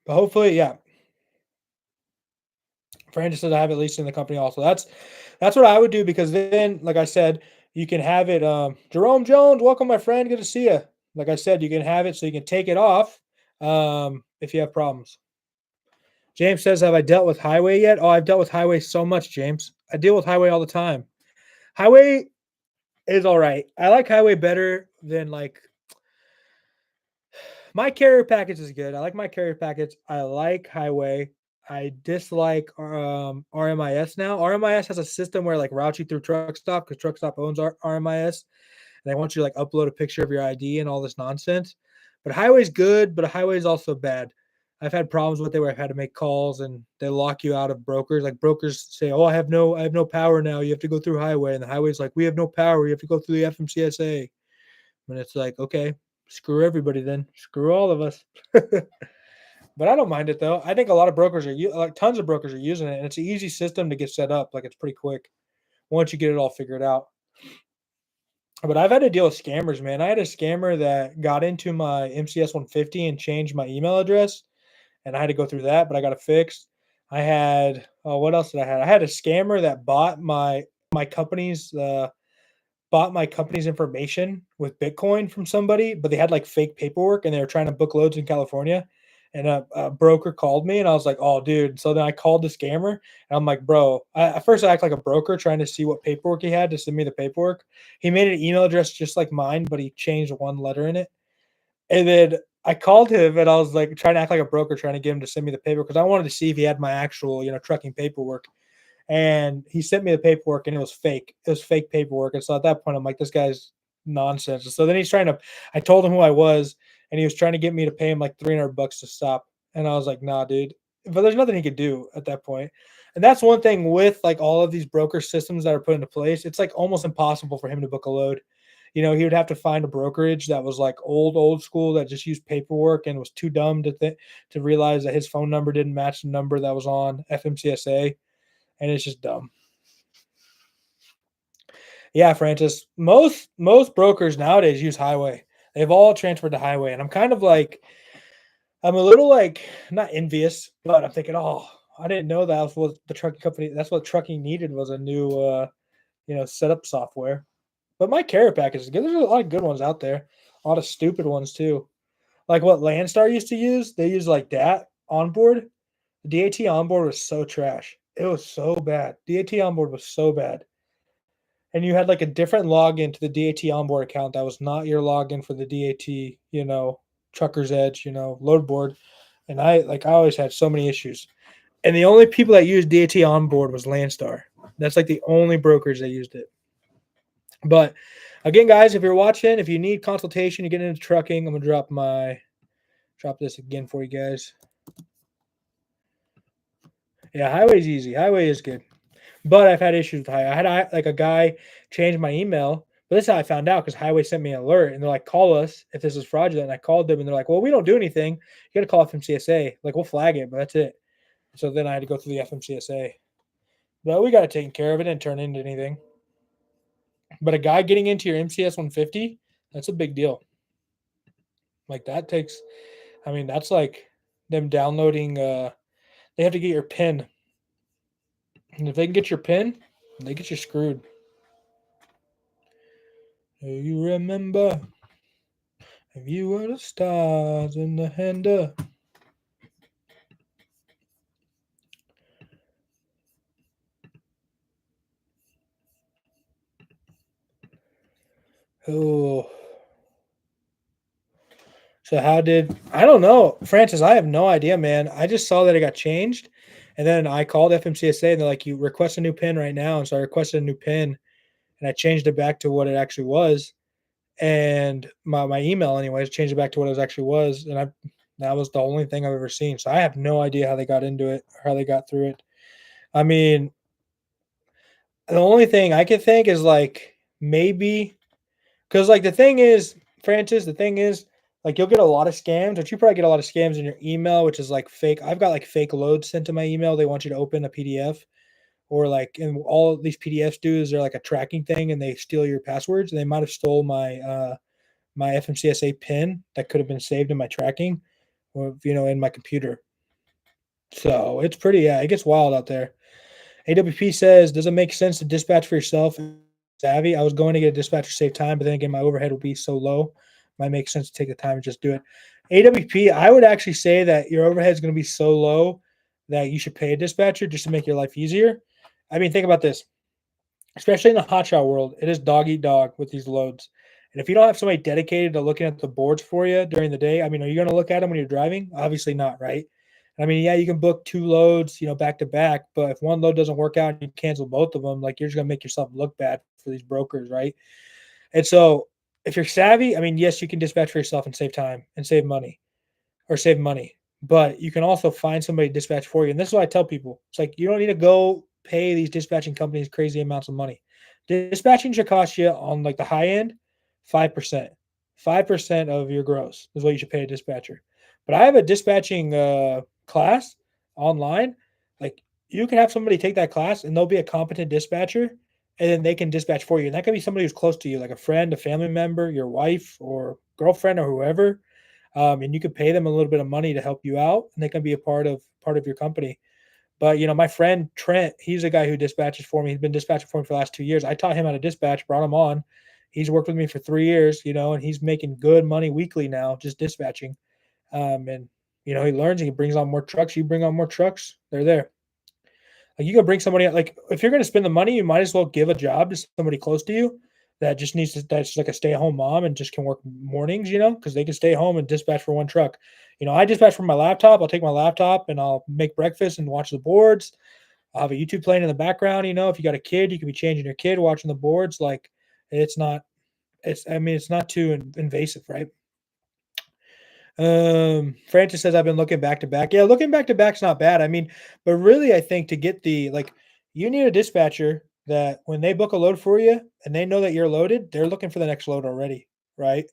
But hopefully, yeah. Francis says I have at least in the company also. That's what I would do because then, like I said, you can have it. Jerome Jones, welcome, my friend. Good to see you. Like I said, you can have it so you can take it off if you have problems. James says, have I dealt with highway yet? Oh, I've dealt with highway so much, James. I deal with highway all the time. Highway is all right. I like highway better than like my carrier package is good. I like my carrier package. I like highway. I dislike RMIS now. RMIS has a system where like routes you through truck stop because truck stop owns RMIS. And they want you to like upload a picture of your ID and all this nonsense. But highway's good, but a highway is also bad. I've had problems with it where I've had to make calls and they lock you out of brokers. Like brokers say, "Oh, I have no power now. You have to go through highway." And the highway's like, "We have no power. You have to go through the FMCSA." And it's like, okay, screw everybody then. Screw all of us. But I don't mind it though. I think a lot of brokers are like tons of brokers are using it, and it's an easy system to get set up. Like it's pretty quick once you get it all figured out. But I've had to deal with scammers, man. I had a scammer that got into my MCS 150 and changed my email address, and I had to go through that, but I got it fixed. I had what else did I have? I had a scammer that my company's bought my company's information with Bitcoin from somebody, but they had like fake paperwork and they were trying to book loads in California. And a broker called me and I was like, oh, dude. So then I called the scammer and I'm like, bro, at first I act like a broker trying to see what paperwork he had to send me the paperwork. He made an email address just like mine, but he changed one letter in it. And then I called him and I was like trying to act like a broker, trying to get him to send me the paper because I wanted to see if he had my actual, trucking paperwork. And he sent me the paperwork and it was fake. It was fake paperwork. And so at that point, I'm like, this guy's nonsense. And so then I told him who I was and he was trying to get me to pay him like $300 to stop. And I was like, nah, dude. But there's nothing he could do at that point. And that's one thing with like all of these broker systems that are put into place. It's like almost impossible for him to book a load. He would have to find a brokerage that was like old school that just used paperwork and was too dumb to realize that his phone number didn't match the number that was on FMCSA, and it's just dumb. Yeah, Francis. Most brokers nowadays use Highway. They've all transferred to Highway, and I'm a little like not envious, but I'm thinking, oh, I didn't know that was what the trucking company. That's what trucking needed was a new, setup software. But my carrot package is good. There's a lot of good ones out there. A lot of stupid ones too. Like what Landstar used to use. They use like that onboard. DAT onboard was so trash. It was so bad. DAT onboard was so bad. And you had like a different login to the DAT onboard account that was not your login for the DAT, Trucker's Edge, load board. And I always had so many issues. And the only people that used DAT onboard was Landstar. That's like the only brokerage that used it. But again, guys, if you're watching, if you need consultation, you get into trucking, I'm gonna drop this again for you guys. Yeah, Highway's easy. Highway is good. But I've had issues with Highway. I had like a guy change my email, but this is how I found out because Highway sent me an alert and they're like, call us if this is fraudulent. And I called them and they're like, well, we don't do anything. You got to call FMCSA. Like, we'll flag it, but that's it. So then I had to go through the FMCSA. But we got it taken care of. It didn't turn into anything. But a guy getting into your MCS 150, that's a big deal. Like that's like them downloading. They have to get your PIN. And if they can get your PIN, they get you screwed. Do you remember if you were the stars in the hand? Oh. So I don't know, Francis, I have no idea, man. I just saw that it got changed. And then I called FMCSA and they're like, you request a new PIN right now. And so I requested a new PIN and I changed it back to what it actually was. And my email anyways, changed it back to what it actually was. And that was the only thing I've ever seen. So I have no idea how they got into it or how they got through it. I mean, the only thing I could think is like maybe because like the thing is, Francis, the thing is like you'll get a lot of scams, but you probably get a lot of scams in your email, which is like fake. I've got like fake loads sent to my email. They want you to open a PDF or like, and all these PDFs do is they're like a tracking thing and they steal your passwords. And they might have stole my FMCSA pin that could have been saved in my tracking or, in my computer. So it's it gets wild out there. AWP says, does it make sense to dispatch for yourself? Savvy. I was going to get a dispatcher to save time, but then again, my overhead will be so low. Might make sense to take the time and just do it. AWP, I would actually say that your overhead is going to be so low that you should pay a dispatcher just to make your life easier. I mean, think about this. Especially in the hotshot world, it is dog eat dog with these loads. And if you don't have somebody dedicated to looking at the boards for you during the day, I mean, are you going to look at them when you're driving? Obviously not, right? I mean, yeah, you can book 2 loads, back to back, but if one load doesn't work out and you cancel both of them, like you're just gonna make yourself look bad for these brokers, right? And so if you're savvy, I mean, yes, you can dispatch for yourself and save time and save money, but you can also find somebody to dispatch for you. And this is what I tell people. It's like you don't need to go pay these dispatching companies crazy amounts of money. Dispatching should cost you on like the high end 5%. 5% of your gross is what you should pay a dispatcher. But I have a dispatching class online. Like you can have somebody take that class and they'll be a competent dispatcher and then they can dispatch for you. And that can be somebody who's close to you, like a friend, a family member, your wife or girlfriend or whoever. And you can pay them a little bit of money to help you out and they can be a part of your company. But my friend Trent, he's a guy who dispatches for me. He's been dispatching for me for the last 2 years. I taught him how to dispatch, brought him on. He's worked with me for 3 years, and he's making good money weekly now, just dispatching. And he learns. He brings on more trucks. You bring on more trucks, they're there. Like you can bring somebody. Like if you're going to spend the money, you might as well give a job to somebody close to you that just needs to. That's like a stay-at-home mom and just can work mornings, because they can stay home and dispatch for one truck. I dispatch from my laptop. I'll take my laptop and I'll make breakfast and watch the boards. I'll have a YouTube playing in the background. If you got a kid, you could be changing your kid, watching the boards. Like it's not. It's not too invasive, right? Francis says I've been looking back to back. Yeah, looking back to back's not bad. But really, I think to get you need a dispatcher that when they book a load for you and they know that you're loaded, they're looking for the next load already, right?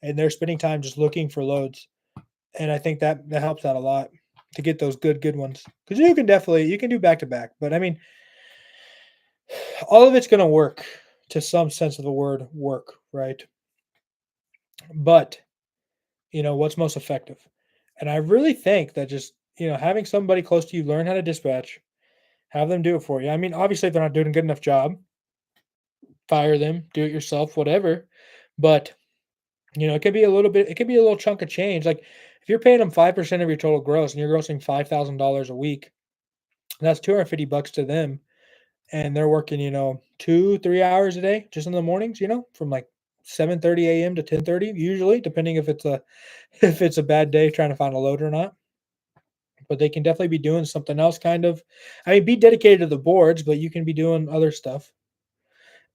And they're spending time just looking for loads. And I think that helps out a lot to get those good ones. Because you can do back to back. But I mean, all of it's gonna work to some sense of the word work, right? But what's most effective? And I really think that just having somebody close to you learn how to dispatch, have them do it for you. I mean, obviously, if they're not doing a good enough job, fire them, do it yourself, whatever. But it could be a little bit. It could be a little chunk of change. Like if you're paying them 5% of your total gross, and you're grossing $5,000 a week, that's $250 to them, and they're working 2-3 hours a day just in the mornings. From like 7:30 a.m. to 10:30, usually, depending if it's a if it's a bad day trying to find a load or not. But they can definitely be doing something else, kind of. I mean, be dedicated to the boards, but you can be doing other stuff.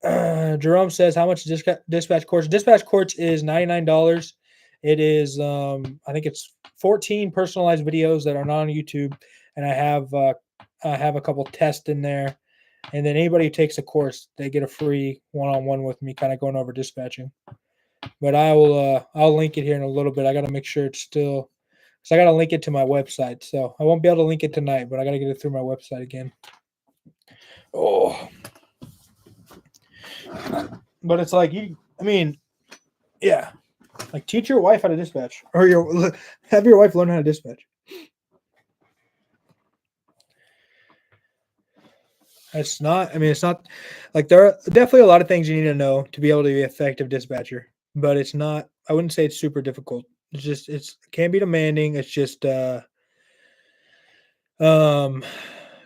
Jerome says, "How much dispatch course? Dispatch course is $99. It is, I think it's 14 personalized videos that are not on YouTube, and I have a couple tests in there. And then anybody who takes the course, they get a free one-on-one with me, kind of going over dispatching. But I'll link it here in a little bit. I got to make sure it's still, so I got to link it to my website. So I won't be able to link it tonight, but I got to get it through my website again. Oh." But it's like yeah, like teach your wife how to dispatch, or have your wife learn how to dispatch. It's not. I mean, it's not like there are definitely a lot of things you need to know to be able to be an effective dispatcher, but it's not. I wouldn't say it's super difficult. It can be demanding. It's just um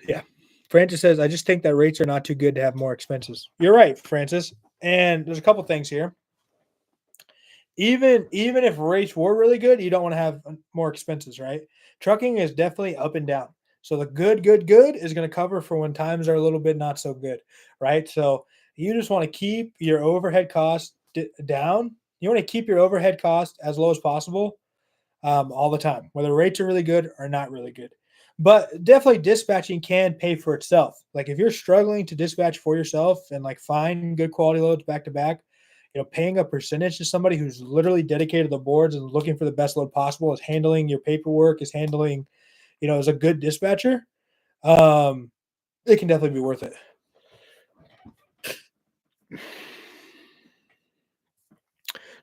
yeah. Francis says, I just think that rates are not too good to have more expenses. You're right, Francis. And there's a couple things here. Even if rates were really good, you don't want to have more expenses, right? Trucking is definitely up and down. So the good is going to cover for when times are a little bit not so good, right? So you just want to keep your overhead costs down. You want to keep your overhead cost as low as possible, all the time, whether rates are really good or not really good. But definitely dispatching can pay for itself. Like if you're struggling to dispatch for yourself and like find good quality loads back to back, paying a percentage to somebody who's literally dedicated to the boards and looking for the best load possible, is handling your paperwork, is handling, as a good dispatcher, it can definitely be worth it.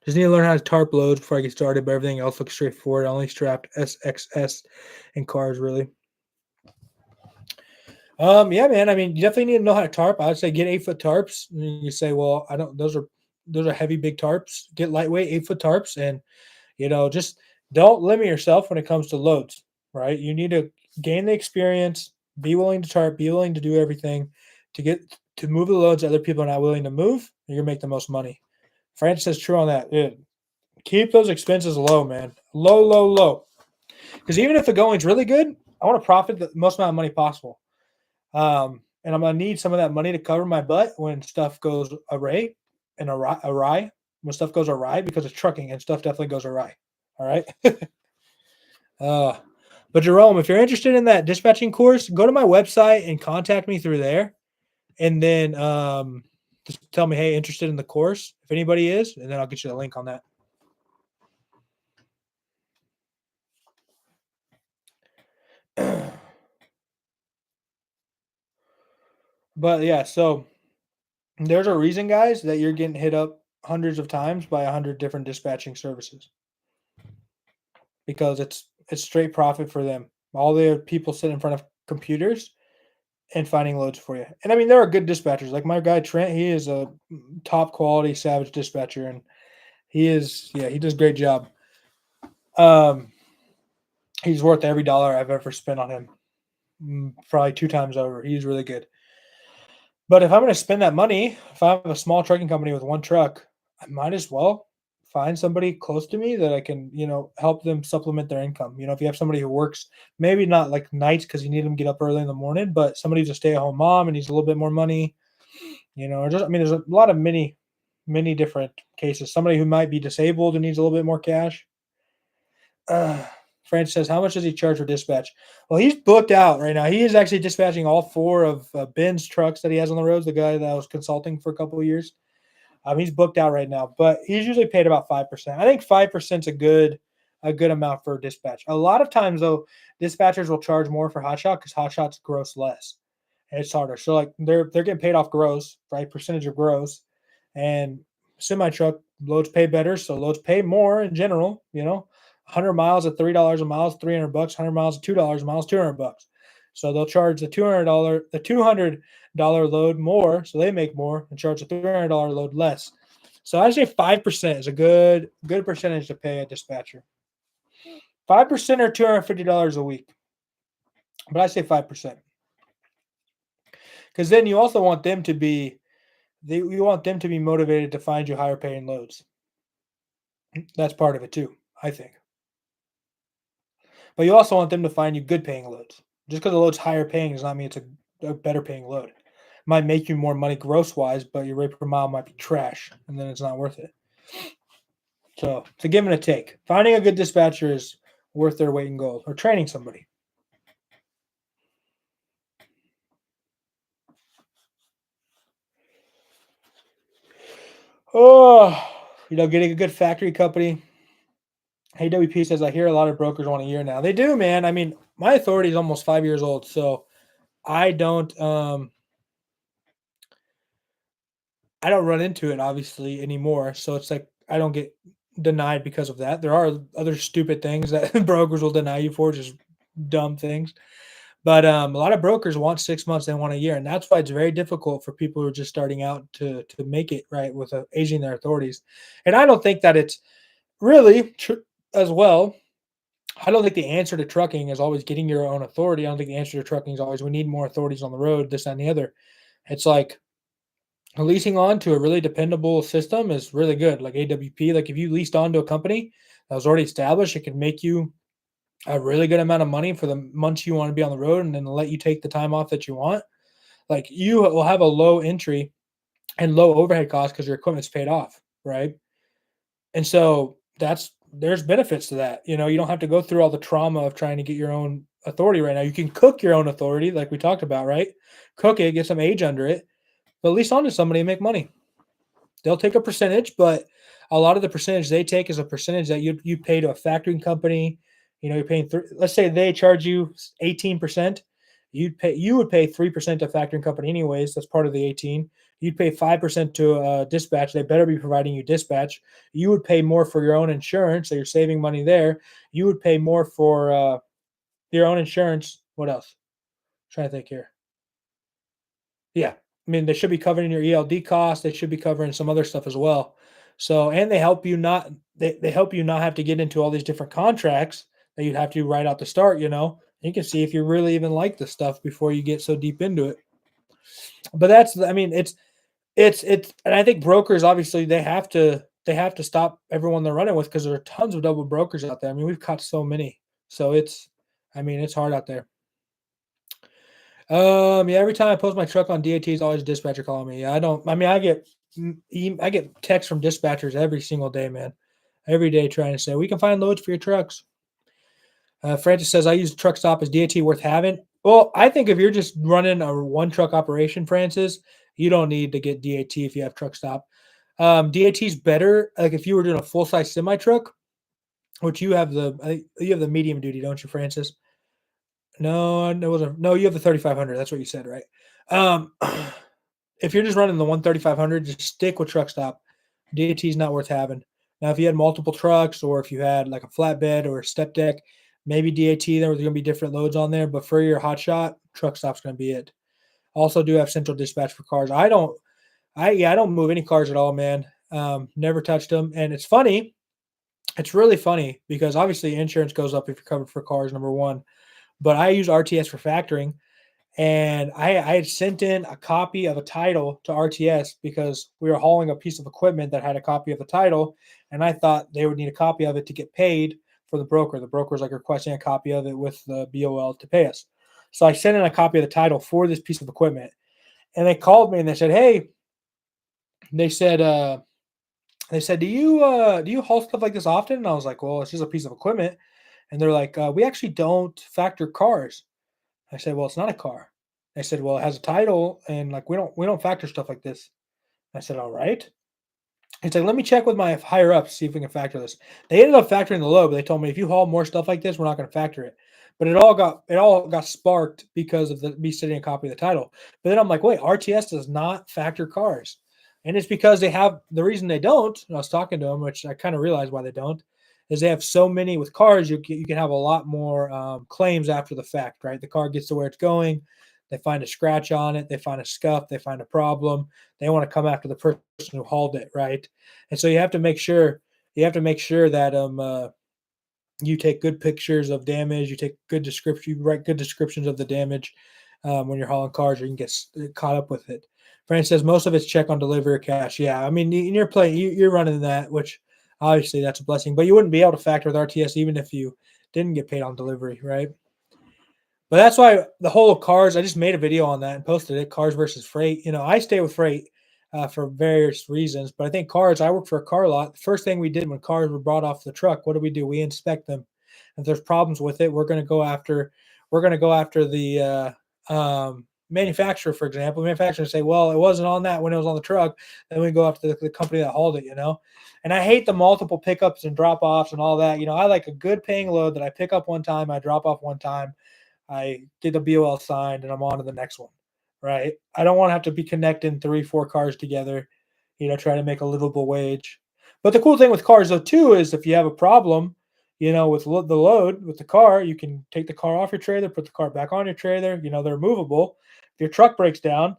Just need to learn how to tarp loads before I get started, but everything else looks straightforward. I only strapped SXS in cars, really. Yeah, man. I mean, you definitely need to know how to tarp. I would say get 8-foot tarps. And you say, well, I don't. Those are heavy, big tarps. Get lightweight 8-foot tarps, and just don't limit yourself when it comes to loads. Right? You need to gain the experience. Be willing to tarp. Be willing to do everything to move the loads that other people are not willing to move. You're gonna make the most money. Francis is true on that. Dude, keep those expenses low, man. Low. Because even if the going's really good, I want to profit the most amount of money possible. And I'm gonna need some of that money to cover my butt when stuff goes awry. When stuff goes awry, because it's trucking and stuff definitely goes awry. All right. uh, but Jerome, if you're interested in that dispatching course, go to my website and contact me through there, and then just tell me, hey, interested in the course, if anybody is, and then I'll get you the link on that. But yeah, so there's a reason, guys, that you're getting hit up hundreds of times by 100 different dispatching services, because it's straight profit for them. All the people sitting in front of computers and finding loads for you. And I mean, there are good dispatchers. Like my guy Trent, he is a top quality Savage dispatcher, and he does a great job. He's worth every dollar I've ever spent on him, probably 2 times over. He's really good. But if I'm going to spend that money, if I have a small trucking company with one truck, I might as well find somebody close to me that I can, help them supplement their income. If you have somebody who works, maybe not like nights because you need them to get up early in the morning, but somebody who's a stay-at-home mom and needs a little bit more money, or just, I mean, there's a lot of many different cases. Somebody who might be disabled and needs a little bit more cash. French says, how much does he charge for dispatch? Well, he's booked out right now. He is actually dispatching all four of Ben's trucks that he has on the roads. The guy that I was consulting for a couple of years. He's booked out right now, but he's usually paid about 5%. I think 5% is a good amount for dispatch. A lot of times though, dispatchers will charge more for Hotshot because Hotshots gross less, and it's harder. So like they're getting paid off gross, right? Percentage of gross, and semi truck loads pay better, so loads pay more in general. 100 miles at $3 a mile is $300. 100 miles at $2 a mile is $200. So they'll charge the $200 load more, so they make more, and charge the $300 load less. So I say 5% is a good percentage to pay a dispatcher. 5% or $250 a week, but I say 5% because then you also want them to be you want them to be motivated to find you higher paying loads. That's part of it too, I think. But you also want them to find you good paying loads. Just because the load's higher paying does not mean it's a better paying load. It might make you more money gross wise, but your rate per mile might be trash, and then it's not worth it. So it's a give and a take. Finding a good dispatcher is worth their weight in gold, or training somebody. Oh, getting a good factory company. AWP says, I hear a lot of brokers want a year now. They do, man. I mean, my authority is almost 5 years old, so I don't run into it obviously anymore. So it's like I don't get denied because of that. There are other stupid things that brokers will deny you for, just dumb things. But a lot of brokers want 6 months, they want a year, and that's why it's very difficult for people who are just starting out to make it right with aging their authorities. And I don't think that it's really as well. I don't think the answer to trucking is always getting your own authority. I don't think the answer to trucking is always we need more authorities on the road, this, that, and the other. It's like leasing on to a really dependable system is really good. Like AWP, like if you leased on to a company that was already established, it can make you a really good amount of money for the months you want to be on the road and then let you take the time off that you want. Like you will have a low entry and low overhead costs because your equipment's paid off, right? And so there's benefits to that. You don't have to go through all the trauma of trying to get your own authority right now. You can cook your own authority, like we talked about, right? Cook it, get some age under it, but at least onto somebody and make money. They'll take a percentage, but a lot of the percentage they take is a percentage that you pay to a factoring company. You're paying. Let's say they charge you 18%. You would pay 3% to a factoring company anyways. That's part of the 18. You'd pay 5% to a dispatch. They better be providing you dispatch. You would pay more for your own insurance, so you're saving money there. You would pay more for your own insurance. What else? I'm trying to think here. Yeah. I mean, they should be covering your ELD costs. They should be covering some other stuff as well. So, and they help you not have to get into all these different contracts that you'd have to do right out the start. You can see if you really even like the stuff before you get so deep into it. But I mean, and I think brokers, obviously they have to stop everyone they're running with because there are tons of double brokers out there. I mean, we've caught so many. So it's hard out there. Yeah, every time I post my truck on DAT, is always a dispatcher calling me. Yeah, I get texts from dispatchers every single day, man. Every day trying to say we can find loads for your trucks. Francis says I use truck stop. Is DAT worth having? Well, I think if you're just running a one truck operation, Francis, you don't need to get DAT if you have truck stop. DAT's better. Like if you were doing a full size semi truck, which you have the medium duty, don't you, Francis? No, it wasn't. No, you have the 3500. That's what you said, right? Um, if you're just running the 13500, just stick with truck stop. DAT is not worth having. Now, if you had multiple trucks or if you had like a flatbed or a step deck, maybe DAT, there was going to be different loads on there. But for your hot shot, truck stop's going to be it. Also, do have central dispatch for cars. I don't move any cars at all, man. Never touched them. And it's funny. It's really funny because obviously insurance goes up if you're covered for cars, number one. But I use RTS for factoring, and I had sent in a copy of a title to RTS because we were hauling a piece of equipment that had a copy of the title, and I thought they would need a copy of it to get paid for the broker. The broker was like requesting a copy of it with the BOL to pay us. So I sent in a copy of the title for this piece of equipment, and they called me and they said, "Hey," they said, "Do you haul stuff like this often?" And I was like, "Well, it's just a piece of equipment." And they're like, "We actually don't factor cars." I said, "Well, it's not a car." They said, "Well, it has a title, and like we don't factor stuff like this." I said, "All right." It's like, "Let me check with my higher ups, see if we can factor this." They ended up factoring the load, but they told me, "If you haul more stuff like this, we're not gonna factor it." But it all got sparked because of me sending a copy of the title. But then I'm like, "Wait, RTS does not factor cars." And it's because they have the reason they don't, and I was talking to them, which I kinda realized why they don't, is they have so many with cars, you can have a lot more, claims after the fact, right? The car gets to where it's going, they find a scratch on it, they find a scuff, they find a problem, they wanna come after the person who hauled it, right? And so you have to make sure that you take good pictures of damage, you take good description, you write good descriptions of the damage when you're hauling cars, or you can get caught up with it. Fran says most of it's check on delivery or cash. Yeah, I mean, in your play, you're running that, which obviously that's a blessing, but you wouldn't be able to factor with RTS even if you didn't get paid on delivery, right? But that's why the whole cars, I just made a video on that and posted it. Cars versus freight. I stay with freight for various reasons, but I think cars. I work for a car lot. The first thing we did when cars were brought off the truck, what do? We inspect them. If there's problems with it, we're going to go after. We're going to go after the manufacturer, for example. The manufacturer say, "Well, it wasn't on that when it was on the truck." Then we go after the company that hauled it. And I hate the multiple pickups and drop offs and all that. I like a good paying load that I pick up one time, I drop off one time, I get the BOL signed, and I'm on to the next one, right? I don't want to have to be connecting 3, 4 cars together, trying to make a livable wage. But the cool thing with cars, though, too, is if you have a problem, with the load with the car, you can take the car off your trailer, put the car back on your trailer. They're movable. If your truck breaks down,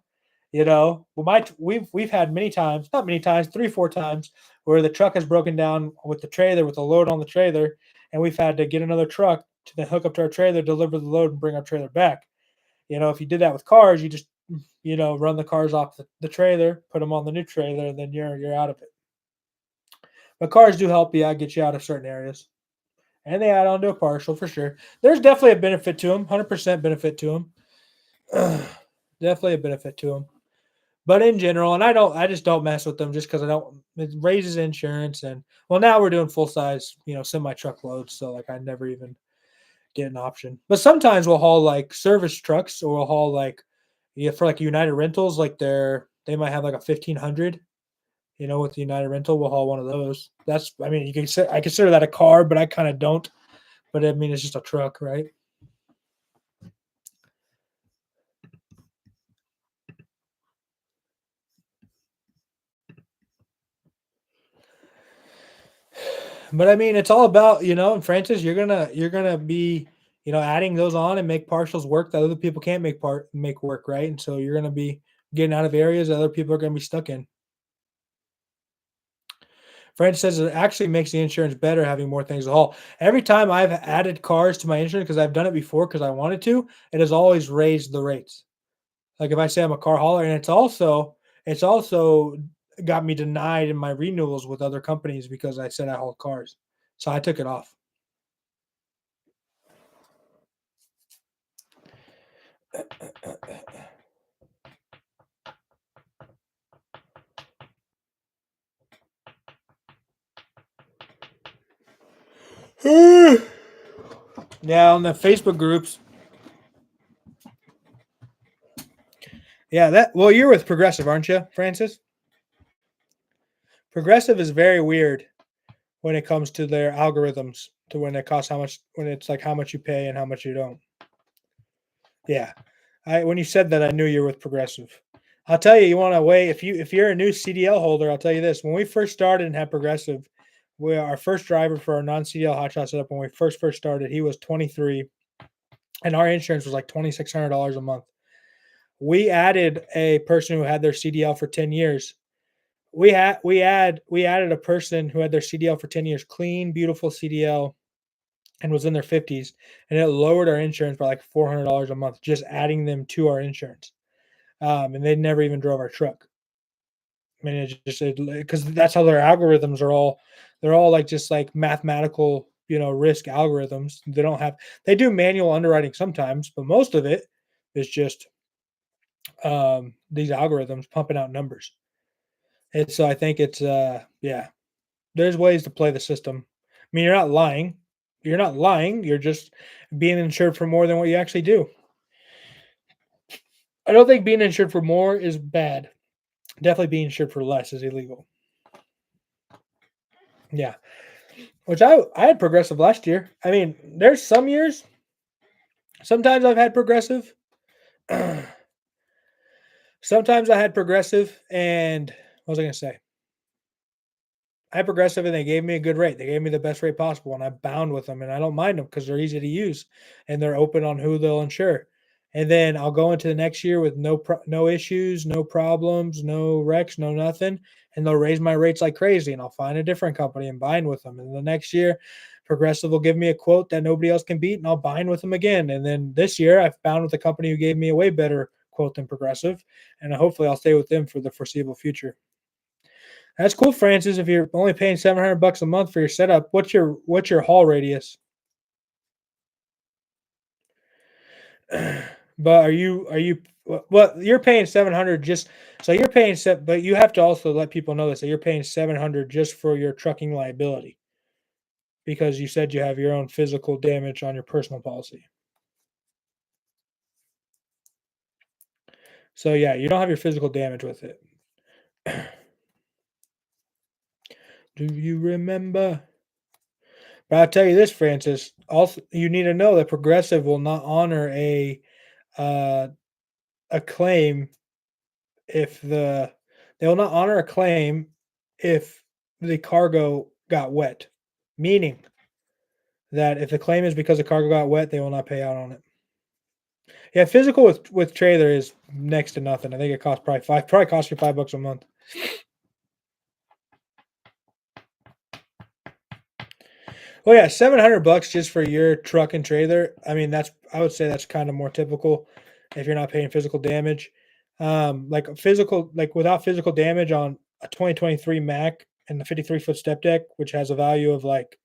we've had many times, not many times, 3, 4 times, where the truck has broken down with the trailer, with the load on the trailer, and we've had to get another truck to then hook up to our trailer, deliver the load, and bring our trailer back. If you did that with cars, you just run the cars off the trailer, put them on the new trailer, and then you're out of it. But cars do help you out, get you out of certain areas, and they add on to a partial for sure. There's definitely a benefit to them, 100% benefit to them. Definitely a benefit to them. But in general, and I just don't mess with them just because I don't. It raises insurance, and well, now we're doing full size, semi truckloads, so like I never even get an option. But sometimes we'll haul like service trucks, or we'll haul like, yeah, for like United Rentals, like they might have like a 1500. With the United Rental, we'll haul one of those. I mean, I consider that a car, but I kind of don't. But I mean, it's just a truck, right? But I mean, it's all about, and Francis, you're gonna be, adding those on and make partials work that other people can't make work, right? And so you're gonna be getting out of areas that other people are gonna be stuck in. Francis says it actually makes the insurance better having more things to haul. Every time I've added cars to my insurance, because I've done it before because I wanted to, it has always raised the rates. Like if I say I'm a car hauler, and it's also got me denied in my renewals with other companies because I said I haul cars. So I took it off. Yeah, on the Facebook groups. Yeah, you're with Progressive, aren't you, Francis? Progressive is very weird when it comes to their algorithms, to when it costs how much, when it's like how much you pay and how much you don't. Yeah. When you said that, I knew you were with Progressive. I'll tell you, you want to wait, if you're a new CDL holder, I'll tell you this. When we first started and had Progressive, our first driver for our non-CDL Hotshot setup, when we first started, he was 23, and our insurance was like $2,600 a month. We added a person who had their CDL for 10 years. We added a person who had their CDL for 10 years, clean, beautiful CDL, and was in their 50s, and it lowered our insurance by like $400 a month, just adding them to our insurance. And they never even drove our truck. I mean, it just because that's how their algorithms are all. They're all like just like mathematical, risk algorithms. They do manual underwriting sometimes, but most of it is just these algorithms pumping out numbers. And so I think it's yeah, there's ways to play the system. I mean, you're not lying. You're not lying. You're just being insured for more than what you actually do. I don't think being insured for more is bad. Definitely being insured for less is illegal. Yeah. Which I had progressive last year. I mean, there's some years, sometimes I've had progressive. Sometimes I had progressive and what was I gonna say? I had progressive and they gave me a good rate. They gave me the best rate possible and I bound with them and I don't mind them because they're easy to use and they're open on who they'll insure. And then I'll go into the next year with no issues, no problems, no wrecks, no nothing, and they'll raise my rates like crazy and I'll find a different company and bind with them. And the next year, Progressive will give me a quote that nobody else can beat and I'll bind with them again. And then this year I've bound with a company who gave me a way better quote than Progressive and hopefully I'll stay with them for the foreseeable future. That's cool, Francis. If you're only paying $700 a month for your setup, what's your haul radius? But are you well? You're paying 700 just so you're paying set, but you have to also let people know this that you're paying 700 just for your trucking liability because you said you have your own physical damage on your personal policy. So yeah, you don't have your physical damage with it. Do you remember? But I'll tell you this, Francis. Also, you need to know that Progressive will not honor uh, a claim if they will not honor a claim if the cargo got wet. Meaning that if the claim is because the cargo got wet, they will not pay out on it. Yeah, physical with trailer is next to nothing. I think it costs probably costs you $5 a month. Well, yeah, $700 just for your truck and trailer. I mean, I would say that's kind of more typical if you're not paying physical damage. Like without physical damage on a 2023 Mac and the 53-foot step deck, which has a value of like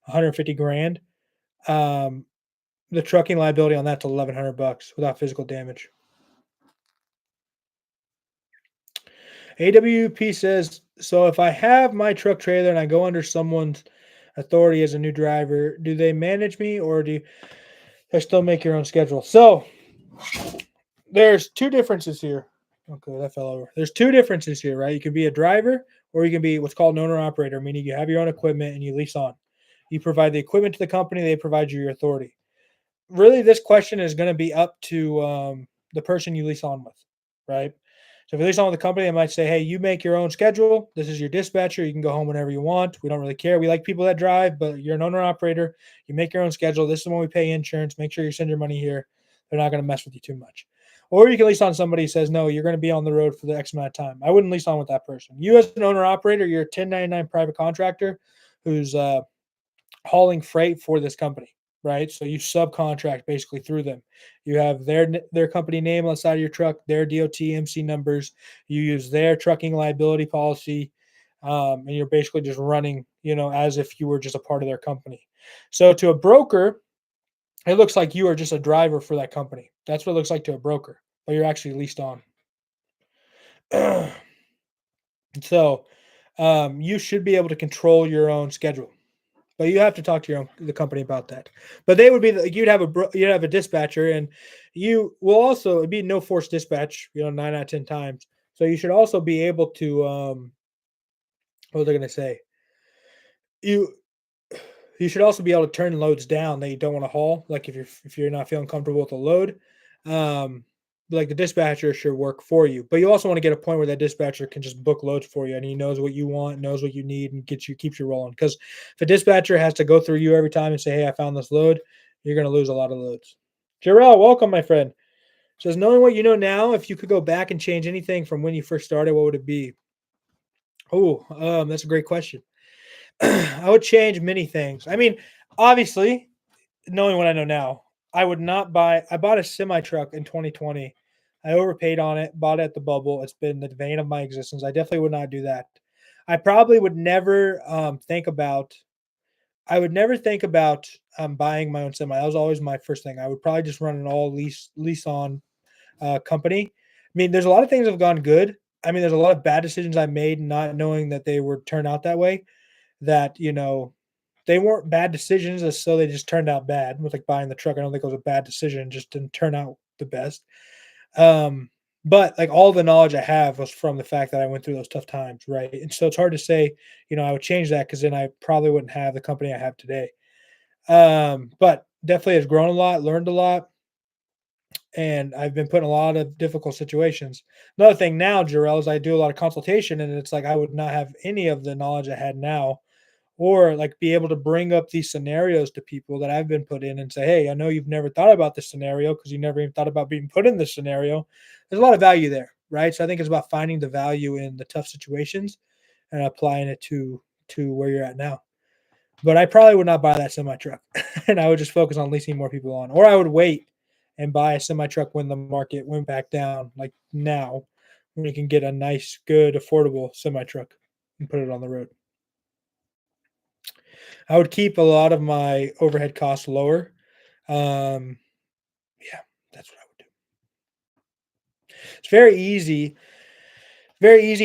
150 grand. Um, the trucking liability on that's 1,100 bucks without physical damage. AWP says, so if I have my truck trailer and I go under someone's authority as a new driver, do they manage me or do I still make your own schedule? So there's two differences here. Okay, that fell over. There's two differences here, right? You can be a driver or you can be what's called an owner operator, meaning you have your own equipment and you lease on. You provide the equipment to the company, they provide you your authority. Really, this question is going to be up to the person you lease on with, right? So if you lease on with a company, they might say, "Hey, you make your own schedule. This is your dispatcher. You can go home whenever you want. We don't really care. We like people that drive, but you're an owner operator. You make your own schedule. This is when we pay insurance. Make sure you send your money here. They're not going to mess with you too much." Or you can lease on somebody who says, "No, you're going to be on the road for the X amount of time." I wouldn't lease on with that person. You as an owner operator, you're a 1099 private contractor who's hauling freight for this company, right? So you subcontract basically through them. You have their company name on the side of your truck, their DOT MC numbers. You use their trucking liability policy, and you're basically just running, as if you were just a part of their company. So to a broker, it looks like you are just a driver for that company. That's what it looks like to a broker, but you're actually leased on. So you should be able to control your own schedule. But you have to talk to the company about that. But they would be like you'd have a dispatcher, and you will also it'd be no force dispatch. 9 out of 10 times. So you should also be able to what are they going to say? You you should also be able to turn loads down that you don't want to haul. Like if you're not feeling comfortable with the load, um, like the dispatcher should work for you. But you also want to get a point where that dispatcher can just book loads for you, and he knows what you want, knows what you need, and keeps you rolling. Because if a dispatcher has to go through you every time and say, "Hey, I found this load," you're going to lose a lot of loads. Jarrell, welcome, my friend. Says, knowing what you know now, if you could go back and change anything from when you first started, what would it be? Oh, that's a great question. I would change many things. I mean, obviously, knowing what I know now, I would not buy. I bought a semi truck in 2020. I overpaid on it, bought it at the bubble. It's been the vein of my existence. I definitely would not do that. I probably would never think about. I would never think about buying my own semi. That was always my first thing. I would probably just run an all lease on company. I mean, there's a lot of things that have gone good. I mean, there's a lot of bad decisions I made, not knowing that they would turn out that way. That they weren't bad decisions, as so they just turned out bad. With like buying the truck, I don't think it was a bad decision. It just didn't turn out the best. Um, but like all the knowledge I have was from the fact that I went through those tough times, right? And so it's hard to say, I would change that because then I probably wouldn't have the company I have today. But definitely has grown a lot, learned a lot, and I've been put in a lot of difficult situations. Another thing now, Jarrell, is I do a lot of consultation, and it's like I would not have any of the knowledge I had now, or like be able to bring up these scenarios to people that I've been put in and say, hey, I know you've never thought about this scenario because you never even thought about being put in this scenario. There's a lot of value there, right? So I think it's about finding the value in the tough situations and applying it to where you're at now. But I probably would not buy that semi truck, and I would just focus on leasing more people on, or I would wait and buy a semi truck when the market went back down, like now, when you can get a nice, good, affordable semi truck and put it on the road. I would keep a lot of my overhead costs lower. Um, yeah, that's what I would do. It's very easy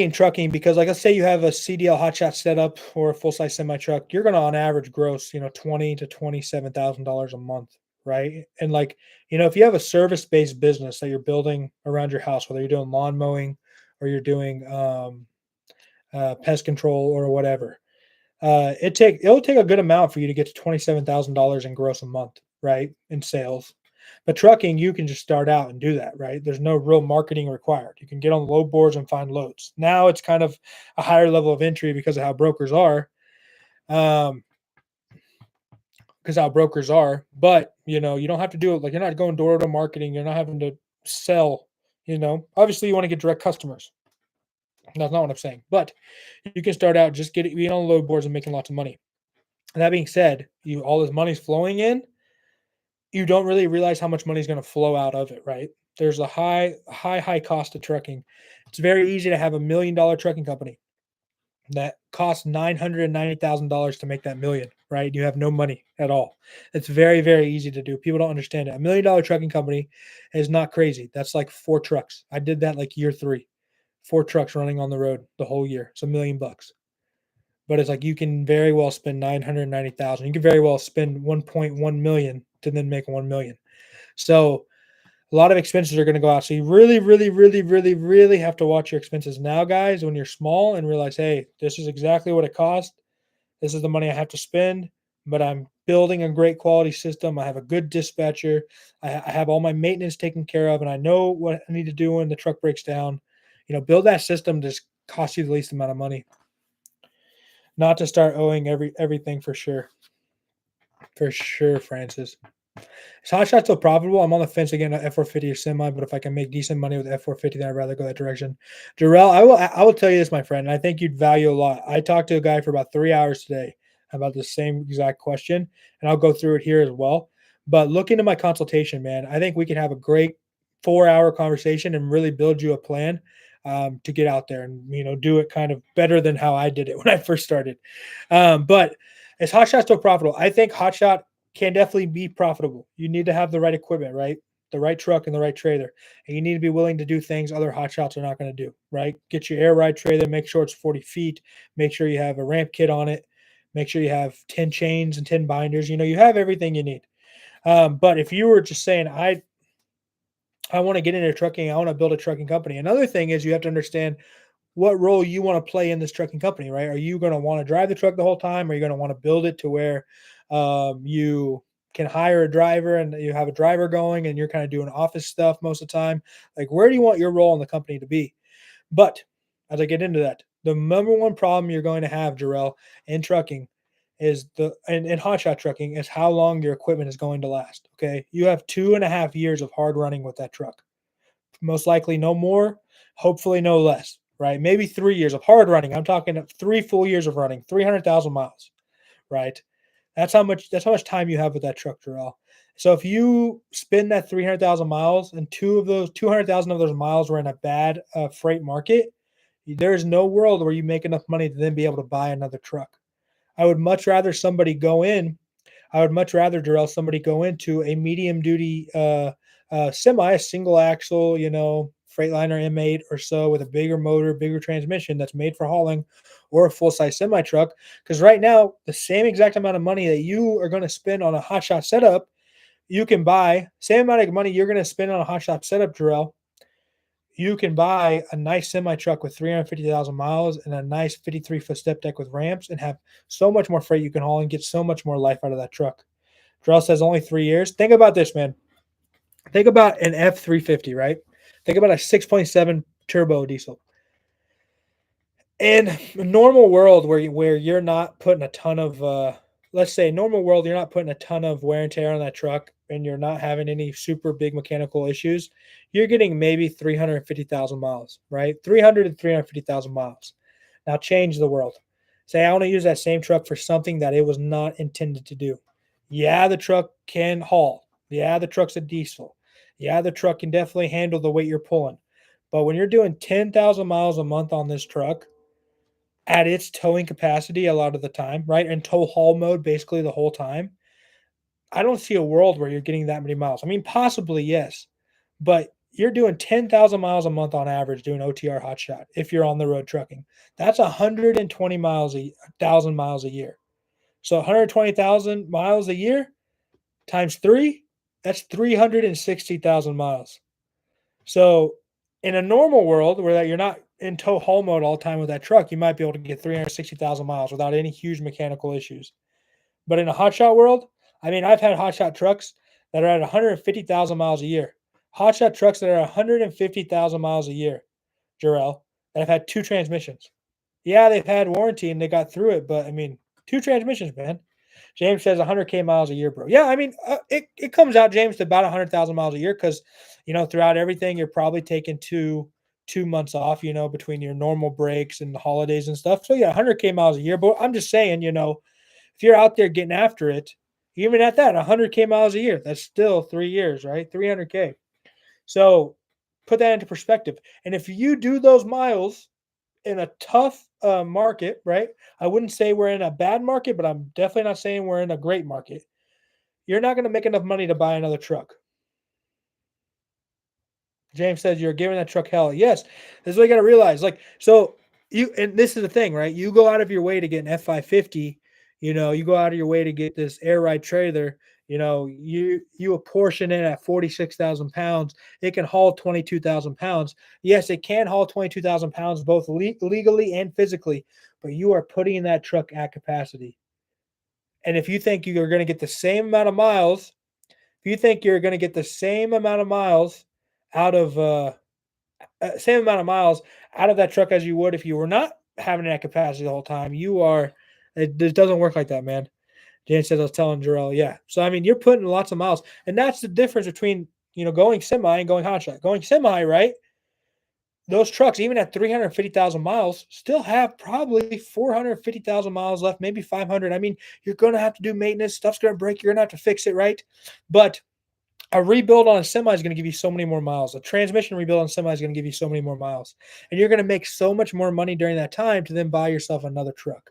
in trucking because, like, let's say you have a CDL hotshot setup or a full size semi truck, you're going to on average gross, twenty to $27,000 a month, right? And like, if you have a service based business that you're building around your house, whether you're doing lawn mowing or you're doing pest control or whatever, it'll take a good amount for you to get to $27,000 in gross a month, right? In sales. But trucking, you can just start out and do that, right? There's no real marketing required. You can get on load boards and find loads. Now it's kind of a higher level of entry because of how brokers are. Um, because how brokers are, but you don't have to do it like you're not going door to marketing, you're not having to sell, Obviously you want to get direct customers. That's not what I'm saying. But you can start out just being on load boards and making lots of money. That being said, all this money's flowing in, you don't really realize how much money is going to flow out of it, right? There's a high cost of trucking. It's very easy to have $1 million trucking company that costs $990,000 to make that million, right? You have no money at all. It's very, very easy to do. People don't understand it. $1 million trucking company is not crazy. That's like 4 trucks. I did that like year 3, 4 trucks running on the road the whole year. It's $1 million. But it's like you can very well spend 990,000. You can very well spend 1.1 million to then make 1 million. So a lot of expenses are going to go out. So you really, really, really, really, really have to watch your expenses now, guys, when you're small and realize, hey, this is exactly what it costs. This is the money I have to spend, but I'm building a great quality system. I have a good dispatcher. I have all my maintenance taken care of, and I know what I need to do when the truck breaks down. Build that system to cost you the least amount of money, not to start owing everything for sure. For sure, Francis. Is Hotshot still profitable? I'm on the fence again at F450 or semi, but if I can make decent money with F450, then I'd rather go that direction. Jarrell, I will tell you this, my friend, and I think you'd value a lot. I talked to a guy for about 3 hours today about the same exact question, and I'll go through it here as well. But look into my consultation, man. I think we can have a great 4-hour conversation and really build you a plan to get out there and do it kind of better than how I did it when I first started. But is Hotshot still profitable? I think Hotshot can definitely be profitable. You need to have the right equipment, right? The right truck and the right trailer. And you need to be willing to do things other hotshots are not going to do, right? Get your air ride trailer, make sure it's 40 feet, make sure you have a ramp kit on it, make sure you have 10 chains and 10 binders. You have everything you need. But if you were just saying, I want to get into trucking, I want to build a trucking company. Another thing is you have to understand what role you want to play in this trucking company, right? Are you going to want to drive the truck the whole time? Are you going to want to build it to where you can hire a driver and you have a driver going and you're kind of doing office stuff most of the time? Like, where do you want your role in the company to be? But as I get into that, the number one problem you're going to have, Jarrell, in trucking is in hotshot trucking is how long your equipment is going to last. Okay. You have 2.5 years of hard running with that truck. Most likely no more, hopefully no less, right? Maybe 3 years of hard running. I'm talking 3 full years of running, 300,000 miles, right? That's how much time you have with that truck, Jarrell. So if you spend that 300,000 miles and 200,000 of those miles were in a bad freight market, there's no world where you make enough money to then be able to buy another truck. I would much rather somebody go in. I would much rather, Darrell, somebody go into a medium duty semi, a single axle, Freightliner M8 or so with a bigger motor, bigger transmission that's made for hauling, or a full-size semi-truck. Because right now, the same exact amount of money that you are going to spend on a Hotshot setup, you can buy same amount of money you're going to spend on a Hotshot setup, Jarrell. You can buy a nice semi truck with 350,000 miles and a nice 53-foot step deck with ramps and have so much more freight you can haul and get so much more life out of that truck. Jarrell says only 3 years. Think about this, man. Think about an F350, right? Think about a 6.7 turbo diesel. In a normal world where you're not putting a ton of let's say normal world, you're not putting a ton of wear and tear on that truck and you're not having any super big mechanical issues, you're getting maybe 350,000 miles, right? 300 to 350,000 miles. Now change the world. Say I want to use that same truck for something that it was not intended to do. Yeah, the truck can haul. Yeah, the truck's a diesel. Yeah, the truck can definitely handle the weight you're pulling. But when you're doing 10,000 miles a month on this truck, at its towing capacity a lot of the time, right? And tow haul mode basically the whole time. I don't see a world where you're getting that many miles. I mean, possibly, yes, but you're doing 10,000 miles a month on average doing OTR hotshot if you're on the road trucking. That's 120 miles a 1,000 miles a year. So 120,000 miles a year times 3, that's 360,000 miles. So in a normal world where that you're not in tow haul mode all the time with that truck, you might be able to get 360,000 miles without any huge mechanical issues. But in a hotshot world, I mean, I've had hotshot trucks that are at 150,000 miles a year. Hotshot trucks that are 150,000 miles a year, Jarrell, that have had 2 transmissions. Yeah, they've had warranty and they got through it, but I mean, 2 transmissions, man. James says 100K miles a year, bro. Yeah, I mean, it comes out, James, to about 100,000 miles a year because, throughout everything, you're probably taking two months off, between your normal breaks and the holidays and stuff. So, yeah, 100K miles a year. But I'm just saying, if you're out there getting after it, even at that, 100K miles a year, that's still 3 years, right? 300K. So put that into perspective. And if you do those miles in a tough market, right? I wouldn't say we're in a bad market, but I'm definitely not saying we're in a great market. You're not going to make enough money to buy another truck. James says you're giving that truck hell. Yes, this is what you got to realize. And this is the thing, right? You go out of your way to get an F550. You go out of your way to get this air ride trailer. You apportion it at 46,000 pounds. It can haul 22,000 pounds. Yes, it can haul 22,000 pounds both legally and physically, but you are putting that truck at capacity. And if you think you're going to get the same amount of miles, if you think you're going to get the same amount of miles out of same amount of miles out of that truck as you would if you were not having that capacity the whole time, it doesn't work like that, man. James says I was telling Jarrell, yeah. So I mean, you're putting lots of miles, and that's the difference between going semi and going hotshot. Going semi, right? Those trucks, even at 350,000 miles, still have probably 450,000 miles left, maybe 500. I mean, you're going to have to do maintenance. Stuff's going to break. You're going to have to fix it, right? But a rebuild on a semi is going to give you so many more miles. A transmission rebuild on a semi is going to give you so many more miles. And you're going to make so much more money during that time to then buy yourself another truck.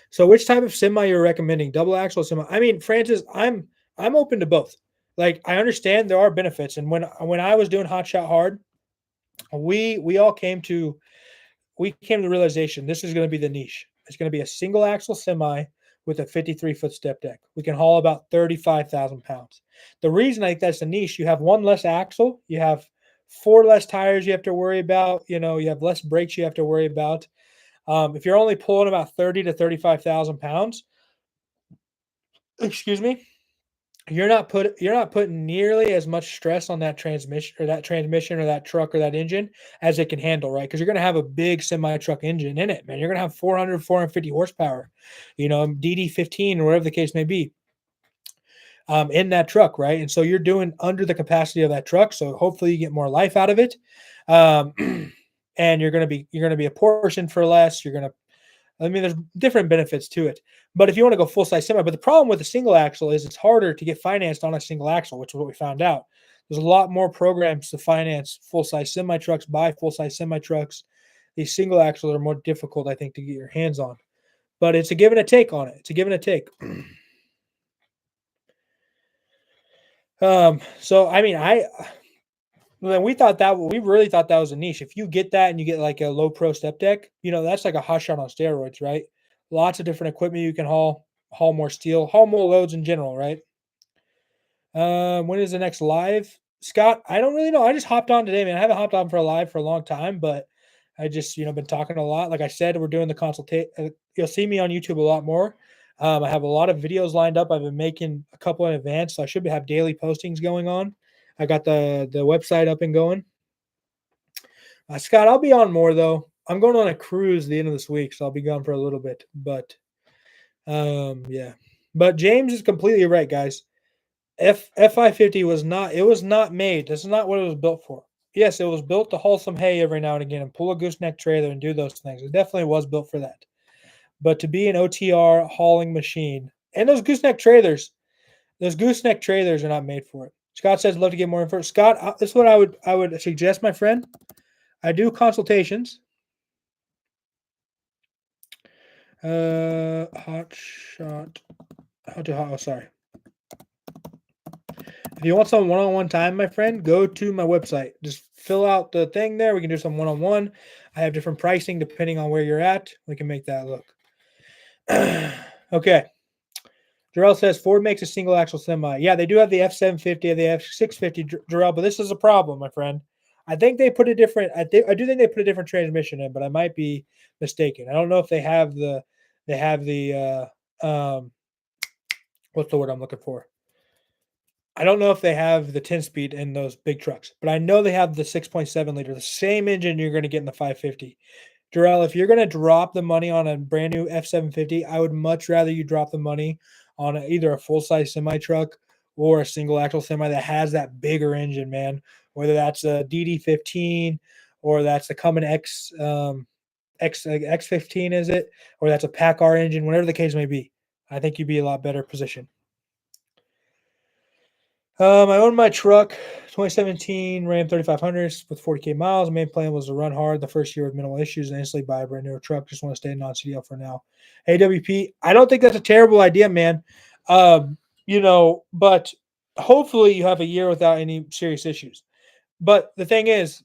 So which type of semi you're recommending? Double axle semi? I mean, Francis, I'm open to both. Like I understand there are benefits. And when I was doing Hot Shot Hard, we all came to the realization this is going to be the niche. It's going to be a single axle semi with a 53-foot step deck. We can haul about 35,000 pounds. The reason I think that's the niche, you have one less axle, you have 4 less tires you have to worry about, you have less brakes you have to worry about. If you're only pulling about 30 to 35,000 pounds, excuse me, you're not putting nearly as much stress on that transmission or that truck or that engine as it can handle, right? Because you're going to have a big semi truck engine in it, man. You're going to have 450 horsepower, DD15 or whatever the case may be, in that truck, right? And so you're doing under the capacity of that truck. So hopefully you get more life out of it, and you're going to be apportioned for less. There's different benefits to it. But if you want to go full-size semi, but the problem with a single axle is it's harder to get financed on a single axle, which is what we found out. There's a lot more programs to finance full-size semi-trucks, buy full-size semi-trucks. These single axles are more difficult, I think, to get your hands on. But it's a give and a take on it. It's a give and a take. So, I mean, Well, then we really thought that was a niche. If you get that and you get like a low pro step deck, that's like a Hotshot on steroids, right? Lots of different equipment you can haul more steel, haul more loads in general, right? When is the next live? Scott, I don't really know. I just hopped on today, man. I haven't hopped on for a live for a long time, but I just, been talking a lot. Like I said, we're doing the consultation. You'll see me on YouTube a lot more. I have a lot of videos lined up. I've been making a couple in advance, so I should have daily postings going on. I got the website up and going. Scott, I'll be on more though. I'm going on a cruise the end of this week, so I'll be gone for a little bit. But yeah. But James is completely right, guys. F550 was not made. This is not what it was built for. Yes, it was built to haul some hay every now and again and pull a gooseneck trailer and do those things. It definitely was built for that. But to be an OTR hauling machine, and those gooseneck trailers are not made for it. Scott says, "Love to get more info." Scott, this is what I would suggest, my friend. I do consultations. Hotshot. Sorry. If you want some one-on-one time, my friend, go to my website. Just fill out the thing there. We can do some one-on-one. I have different pricing depending on where you're at. We can make that look. Okay. Jarrell says Ford makes a single axle semi. Yeah, they do have the F750 and the F650, Jarrell, but this is a problem, my friend. I think they put a different. I do think they put a different transmission in, but I might be mistaken. I don't know if they have the. What's the word I'm looking for? I don't know if they have the 10-speed in those big trucks, but I know they have the 6.7 liter, the same engine you're going to get in the 550. Darrell, if you're going to drop the money on a brand new F750, I would much rather you drop the money on either a full size semi truck or a single axle semi that has that bigger engine, man. Whether that's a DD15 or that's the Cummins X15, is it? Or that's a PACCAR engine, whatever the case may be. I think you'd be a lot better positioned. I owned my truck, 2017 Ram 3500s with 40K miles. The main plan was to run hard the first year with minimal issues and instantly buy a brand new truck. Just want to stay in non-CDL for now. AWP, I don't think that's a terrible idea, man. But hopefully you have a year without any serious issues. But the thing is,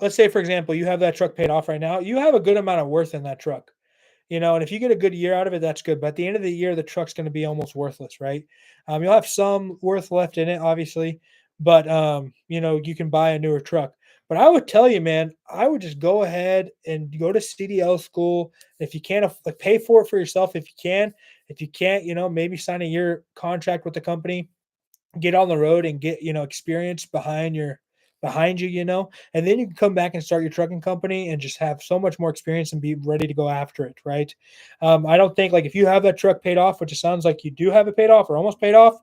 let's say, for example, you have that truck paid off right now. You have a good amount of worth in that truck. And if you get a good year out of it, that's good. But at the end of the year, the truck's going to be almost worthless, right? You'll have some worth left in it, obviously, but you can buy a newer truck. But I would tell you, man, I would just go ahead and go to CDL school. If you can't, pay for it for yourself if you can. If you can't, maybe sign a year contract with the company, get on the road and get experience behind you, and then you can come back and start your trucking company and just have so much more experience and be ready to go after it, right? I don't think, like, if you have that truck paid off, which it sounds like you do have it paid off or almost paid off,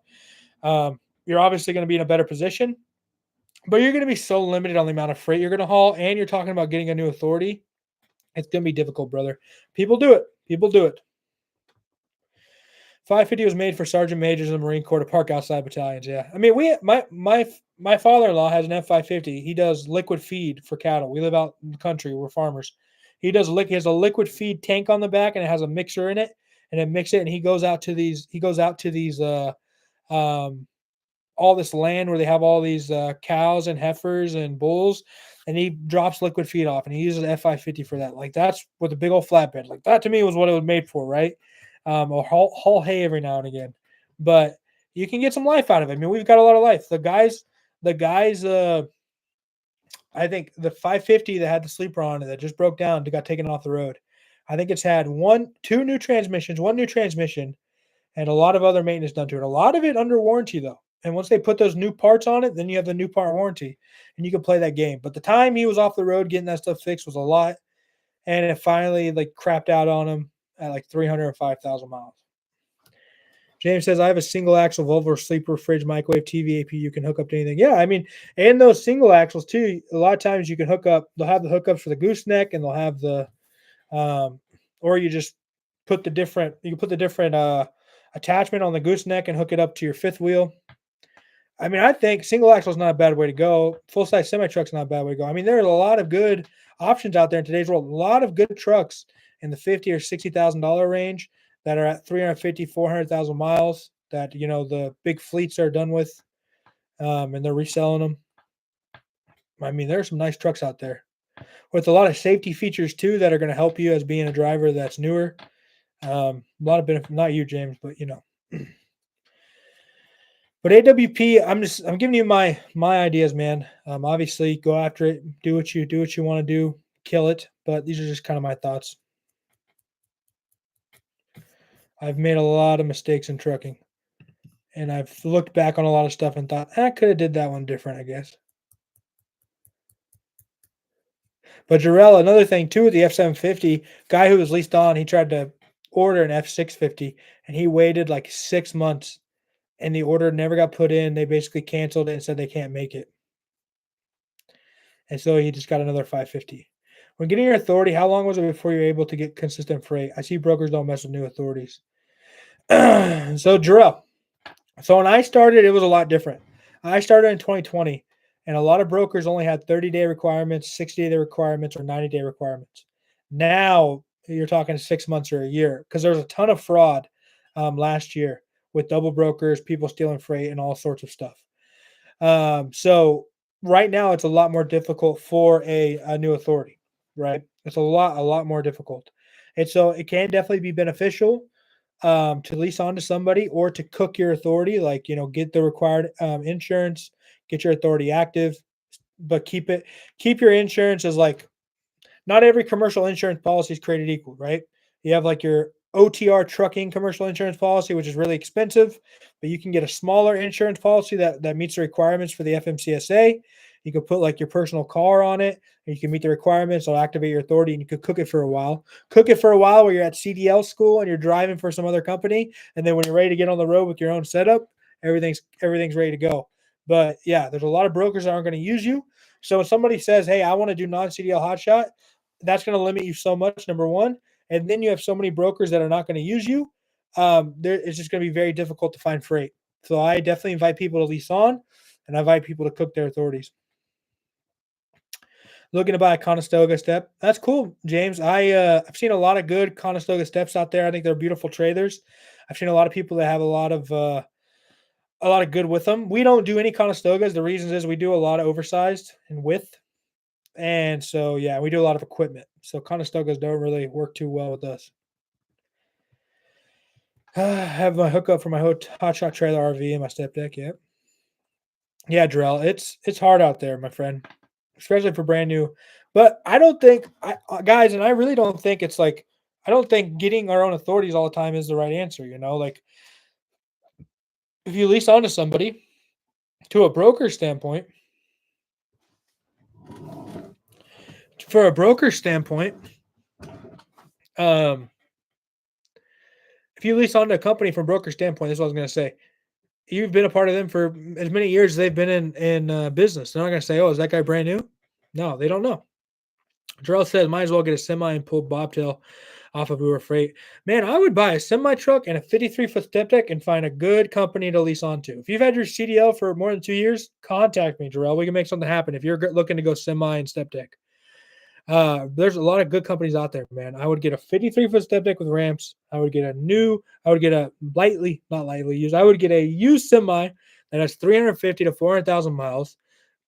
you're obviously going to be in a better position, but you're going to be so limited on the amount of freight you're going to haul, and you're talking about getting a new authority. It's going to be difficult, brother. People do it. 550 was made for sergeant majors in the Marine Corps to park outside battalions. Yeah, I mean, my father-in-law has an F550. He does liquid feed for cattle. We live out in the country. We're farmers. He has a liquid feed tank on the back, and it has a mixer in it, and it mixes it. And he goes out to these all this land where they have all these cows and heifers and bulls, and he drops liquid feed off, and he uses F550 for that. Like, that's with a big old flatbed. Like, that to me was what it was made for, right? Or haul hay every now and again, but you can get some life out of it. I mean, we've got a lot of life. The guys, I think the 550 that had the sleeper on it that just broke down, got taken off the road. I think it's had one new transmission, and a lot of other maintenance done to it. A lot of it under warranty though. And once they put those new parts on it, then you have the new part warranty, and you can play that game. But the time he was off the road getting that stuff fixed was a lot, and it finally crapped out on him at 305,000 miles. James says, I have a single axle Volvo sleeper, fridge, microwave, TV, AP. You can hook up to anything. Yeah, I mean, and those single axles too, a lot of times you can hook up, they'll have the hookups for the gooseneck, and they'll have the, or you just put the different, attachment on the gooseneck and hook it up to your fifth wheel. I mean, I think single axle is not a bad way to go. Full size semi truck's not a bad way to go. I mean, there are a lot of good options out there in today's world. A lot of good trucks in the $50,000 or $60,000 range that are at 350, 400,000 miles that the big fleets are done with, and they're reselling them. I mean, there are some nice trucks out there with a lot of safety features too that are going to help you as being a driver that's newer. A lot of benefit, not you, James, but But AWP, I'm giving you my ideas, man. Obviously, go after it, do what you want to do, kill it. But these are just kind of my thoughts. I've made a lot of mistakes in trucking, and I've looked back on a lot of stuff and thought I could have did that one different, I guess. But Jarrell, another thing too with the F750, guy who was leased on, he tried to order an F650, and he waited like 6 months, and the order never got put in. They basically canceled it and said they can't make it. And so he just got another 550. When getting your authority, how long was it before you're able to get consistent freight? I see brokers don't mess with new authorities. So Jarrell, so when I started, it was a lot different. I started in 2020, and a lot of brokers only had 30-day requirements, 60-day requirements, or 90-day requirements. Now you're talking 6 months or a year because there was a ton of fraud last year with double brokers, people stealing freight, and all sorts of stuff. So right now it's a lot more difficult for a new authority, right? It's a lot more difficult. And so it can definitely be beneficial to lease onto somebody or to cook your authority, like, get the required insurance, get your authority active, but keep your insurance as like not every commercial insurance policy is created equal, right? You have like your OTR trucking commercial insurance policy, which is really expensive, but you can get a smaller insurance policy that meets the requirements for the FMCSA. You could put like your personal car on it, and you can meet the requirements. It'll activate your authority, and you could cook it for a while. Cook it for a while where you're at CDL school and you're driving for some other company, and then when you're ready to get on the road with your own setup, everything's ready to go. But yeah, there's a lot of brokers that aren't going to use you. So when somebody says, "Hey, I want to do non-CDL hotshot," that's going to limit you so much, number one. And then you have so many brokers that are not going to use you. It's just going to be very difficult to find freight. So I definitely invite people to lease on, and I invite people to cook their authorities. Looking to buy a Conestoga step. That's cool, James. I've seen a lot of good Conestoga steps out there. I think they're beautiful trailers. I've seen a lot of people that have a lot of good with them. We don't do any Conestogas. The reason is we do a lot of oversized and width. And so, yeah, we do a lot of equipment. So Conestogas don't really work too well with us. I have my hookup for my Hotshot trailer RV and my step deck. Yep. Yeah, Drell, it's hard out there, my friend, especially for brand new. But I don't think, guys, and I really don't think it's like I don't think getting our own authorities all the time is the right answer. Like if you lease onto somebody, to a broker standpoint, for a broker standpoint, um, if you lease onto a company from a broker standpoint, that's what I was going to say. You've been a part of them for as many years as they've been in business. They're not going to say, "Oh, is that guy brand new?" No, they don't know. Jarrell says, "Might as well get a semi and pull bobtail off of Uber Freight." Man, I would buy a semi truck and a 53-foot step deck and find a good company to lease onto. If you've had your CDL for more than 2 years, contact me, Jarrell. We can make something happen. If you're looking to go semi and step deck, there's a lot of good companies out there, man. I would get a 53-foot step deck with ramps. I would get a not lightly used. I would get a used semi that has 350 to 400,000 miles,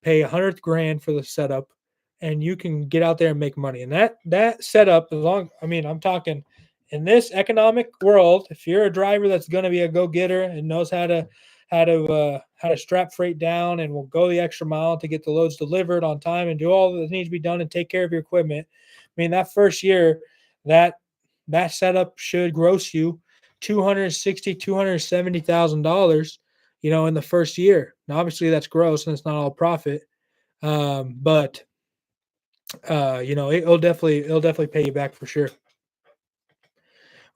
pay 100 grand for the setup, and you can get out there and make money. And that setup, I'm talking in this economic world, if you're a driver that's going to be a go-getter and knows how to strap freight down and will go the extra mile to get the loads delivered on time and do all that needs to be done and take care of your equipment. I mean, that first year, that setup should gross you $270,000, in the first year. Now, obviously, that's gross and it's not all profit, but it'll definitely pay you back for sure.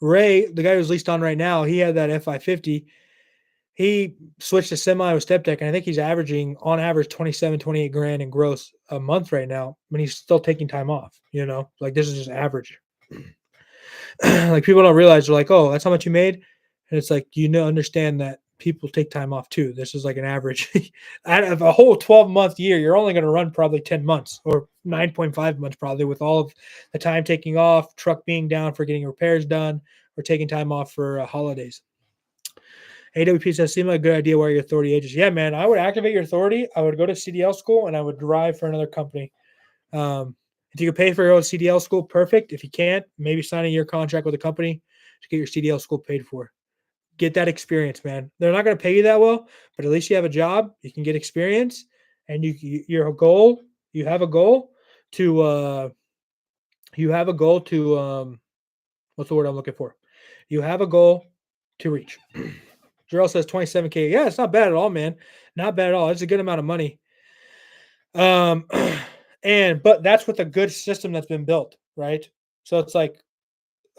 Ray, the guy who's leased on right now, he had that F550. He switched to semi with step deck, and I think he's averaging on average 27, 28 grand in gross a month right now. But he's still taking time off, like this is just average. Like people don't realize, they're like, "Oh, that's how much you made." And it's like, understand that people take time off too. This is like an average. Out of a whole 12-month year, you're only going to run probably 10 months or 9.5 months probably, with all of the time taking off, truck being down for getting repairs done, or taking time off for holidays. AWP says, seem like a good idea where your authority ages. Yeah, man, I would activate your authority. I would go to CDL school and I would drive for another company. If you could pay for your own CDL school, perfect. If you can't, maybe sign a year contract with a company to get your CDL school paid for. Get that experience, man. They're not going to pay you that well, but at least you have a job. You can get experience, and your goal. You have a goal to. You have a goal to. What's the word I'm looking for? You have a goal to reach. Jarrell says 27K. Yeah, it's not bad at all, man. Not bad at all. It's a good amount of money. But that's with a good system that's been built, right? So it's like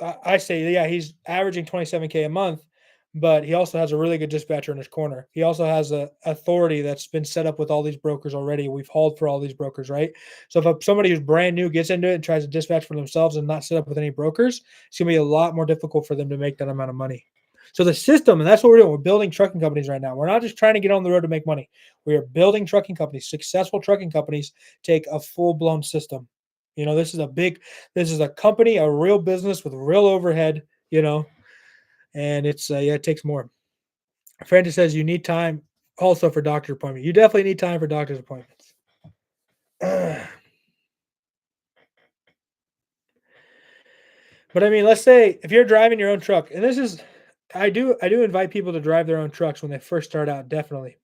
I say, yeah, he's averaging 27K a month, but he also has a really good dispatcher in his corner. He also has a authority that's been set up with all these brokers already. We've hauled for all these brokers, right? So if somebody who's brand new gets into it and tries to dispatch for themselves and not set up with any brokers, it's gonna be a lot more difficult for them to make that amount of money. So the system, and that's what we're doing. We're building trucking companies right now. We're not just trying to get on the road to make money. We are building trucking companies. Successful trucking companies take a full-blown system. This is a company, a real business with real overhead, and it's yeah, it takes more. Francis says you need time also for doctor appointment. You definitely need time for doctor's appointments. But I mean, let's say if you're driving your own truck, and I do invite people to drive their own trucks when they first start out, definitely,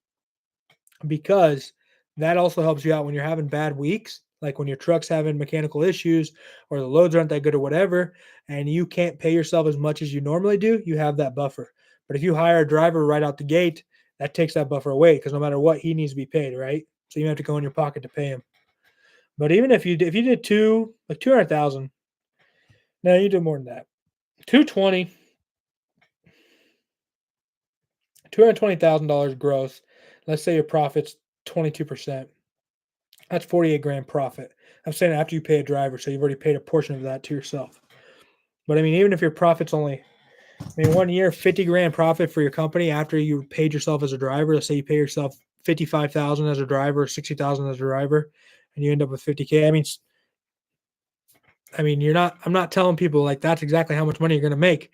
because that also helps you out when you're having bad weeks, like when your truck's having mechanical issues or the loads aren't that good or whatever, and you can't pay yourself as much as you normally do, you have that buffer. But if you hire a driver right out the gate, that takes that buffer away because no matter what, he needs to be paid, right? So you have to go in your pocket to pay him. But even if you did 200,000, no, you did more than that. 220, $220,000 gross. Let's say your profit's 22%. That's 48 grand profit. I'm saying after you pay a driver, so you've already paid a portion of that to yourself. But I mean, even if your profit's only, 1 year, 50 grand profit for your company after you paid yourself as a driver. Let's say you pay yourself 55,000 as a driver, 60,000 as a driver, and you end up with 50K. I'm not telling people like that's exactly how much money you're going to make,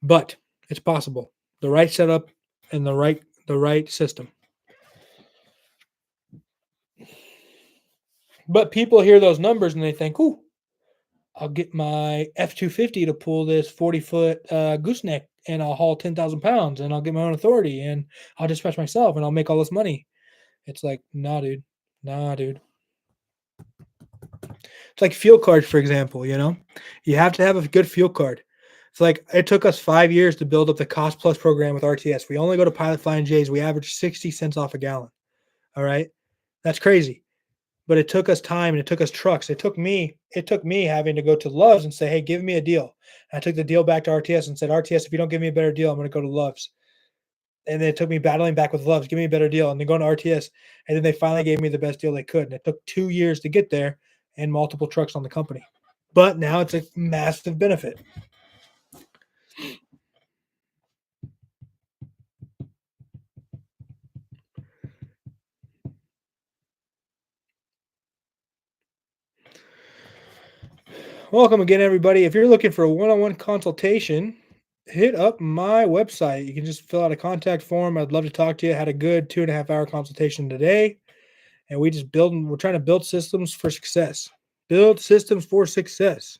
but it's possible. The right setup and the right system. But people hear those numbers and they think, "Ooh, I'll get my F-250 to pull this 40-foot gooseneck, and I'll haul 10,000 pounds, and I'll get my own authority, and I'll dispatch myself, and I'll make all this money." It's like, nah, dude. Nah, dude. It's like fuel cards, for example. You have to have a good fuel card. It's like it took us 5 years to build up the Cost Plus program with RTS. We only go to Pilot Flying J's. We average 60 cents off a gallon. All right, that's crazy. But it took us time and it took us trucks. It took me having to go to Love's and say, "Hey, give me a deal." And I took the deal back to RTS and said, "RTS, if you don't give me a better deal, I'm going to go to Love's." And then it took me battling back with Love's, "Give me a better deal." And then going to RTS, and then they finally gave me the best deal they could. And it took 2 years to get there and multiple trucks on the company. But now it's a massive benefit. Welcome again, everybody. If you're looking for a one-on-one consultation, hit up my website. You can just fill out a contact form. I'd love to talk to you. I had a good 2.5-hour consultation today, and we're trying to build systems for success. Build systems for success.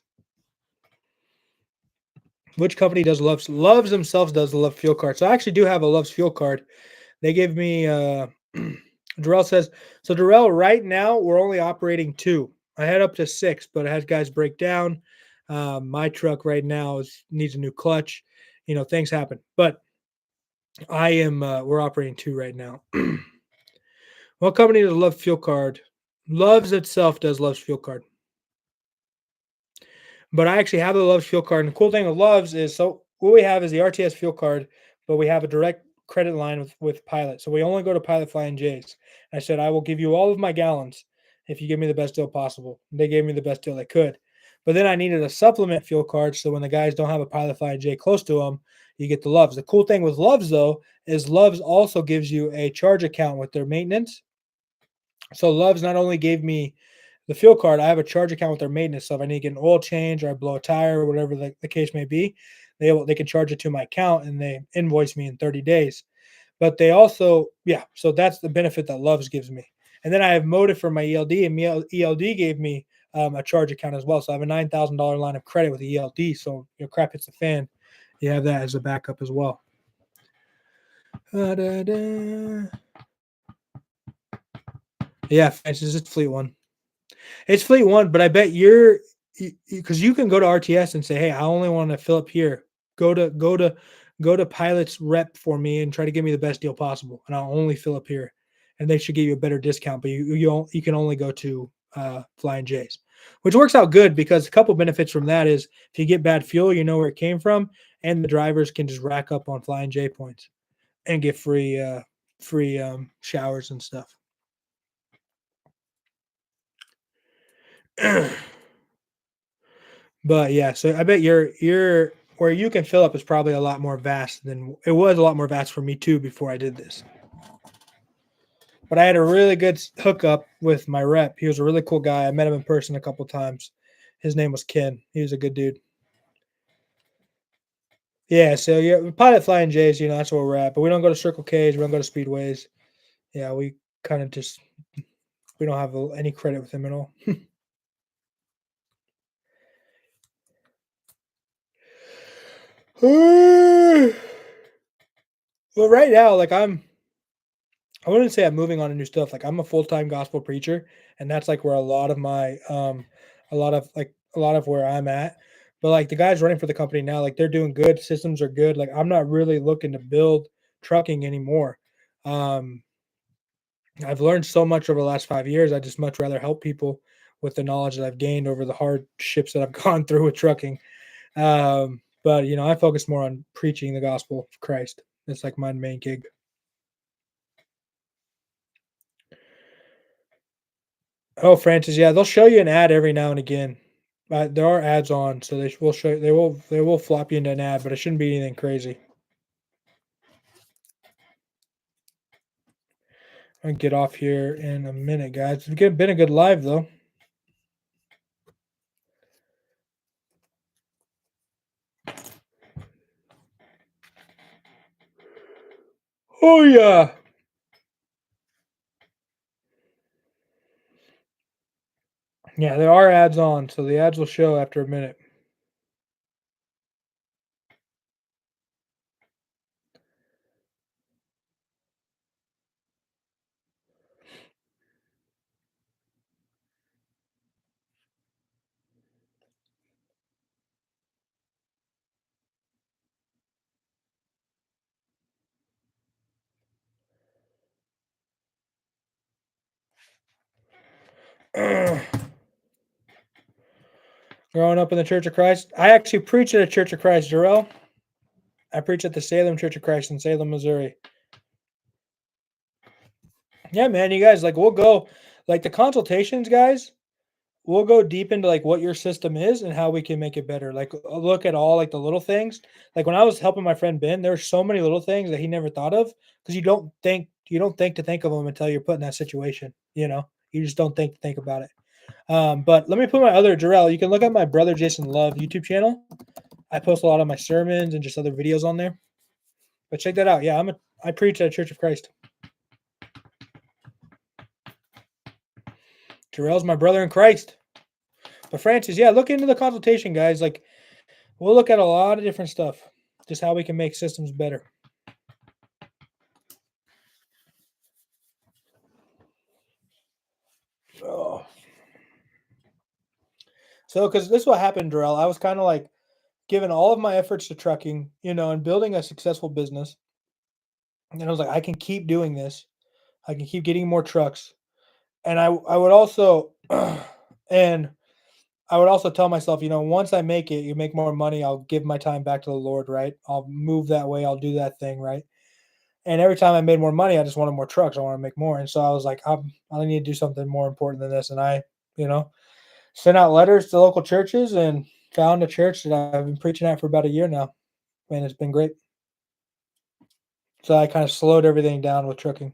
Which company does Love's? Love's themselves does the Love Fuel Card. So I actually do have a Love's Fuel Card. They give me, Darrell says, so Darrell, right now we're only operating 2. I had up to 6, but I had guys break down. My truck right now needs a new clutch. Things happen. But we're operating 2 right now. What company does Love Fuel Card? Love's itself does Love's Fuel Card. But I actually have the Love's Fuel Card. And the cool thing with Love's is, so what we have is the RTS Fuel Card, but we have a direct credit line with Pilot. So we only go to Pilot Flying J's. I said, I will give you all of my gallons if you give me the best deal possible. They gave me the best deal they could. But then I needed a supplement fuel card, so when the guys don't have a Pilot Flying J close to them, you get the Love's. The cool thing with Love's, though, is Love's also gives you a charge account with their maintenance. So Love's not only gave me the fuel card, I have a charge account with their maintenance. So if I need to get an oil change or I blow a tire or whatever the case may be, they can charge it to my account and they invoice me in 30 days. But they also, yeah, so that's the benefit that Loves gives me. And then I have Motive for my ELD, and ELD gave me a charge account as well. So I have a $9,000 line of credit with the ELD. So crap hits the fan, you have that as a backup as well. Yeah, Francis, it's Fleet One. It's Fleet One, but I bet you're because you can go to RTS and say, "Hey, I only want to fill up here. Go to Pilot's rep for me and try to give me the best deal possible, and I'll only fill up here." And they should give you a better discount, but you can only go to Flying J's, which works out good because a couple benefits from that is if you get bad fuel, you know where it came from, and the drivers can just rack up on Flying J points and get free showers and stuff. But yeah, so I bet your where you can fill up is probably a lot more vast than it was a lot more vast for me too before I did this. But I had a really good hookup with my rep. He was a really cool guy. I met him in person a couple times. His name was Ken. He was a good dude. Yeah, so yeah, Pilot Flying J's, that's where we're at. But we don't go to Circle K's, we don't go to Speedways. Yeah, we kind of just we don't have any credit with him at all. Well, right now, like I wouldn't say I'm moving on to new stuff. Like I'm a full-time gospel preacher, and that's like where a lot of my a lot of where I'm at. But like the guys running for the company now, like they're doing good. Systems are good. Like I'm not really looking to build trucking anymore. Um, I've learned so much over the last 5 years. I just much rather help people with the knowledge that I've gained over the hardships that I've gone through with trucking. But I focus more on preaching the gospel of Christ. It's like my main gig. Oh, Francis, yeah, they'll show you an ad every now and again. There are ads on, so they will flop you into an ad, but it shouldn't be anything crazy. I'll get off here in a minute, guys. It's been a good live though. Oh yeah. Yeah, there are ads on, so the ads will show after a minute. Growing up in the Church of Christ, I actually preach at a Church of Christ, Jarrell. I preach at the Salem Church of Christ in Salem, Missouri. Yeah, man, you guys like we'll go like the consultations, guys. We'll go deep into like what your system is and how we can make it better. Like look at all like the little things. Like when I was helping my friend Ben, there were so many little things that he never thought of because you don't think to think of them until you're put in that situation. You just don't think about it. But let me put my other Jarrell. You can look at my brother Jason Love YouTube channel. I post a lot of my sermons and just other videos on there. But check that out. Yeah, I preach at Church of Christ. Jarrell's my brother in Christ. But Francis, yeah, look into the consultation, guys. Like we'll look at a lot of different stuff, just how we can make systems better. Oh. So, because this is what happened, Darrell. I was kind of like giving all of my efforts to trucking, and building a successful business. And I was like, I can keep doing this. I can keep getting more trucks. And I would also, and I would also tell myself, once I make it, you make more money, I'll give my time back to the Lord, right? I'll move that way. I'll do that thing, right? And every time I made more money, I just wanted more trucks. I want to make more. And so I was like, I need to do something more important than this. And I, sent out letters to local churches and found a church that I've been preaching at for about a year now. And it's been great. So I kind of slowed everything down with trucking.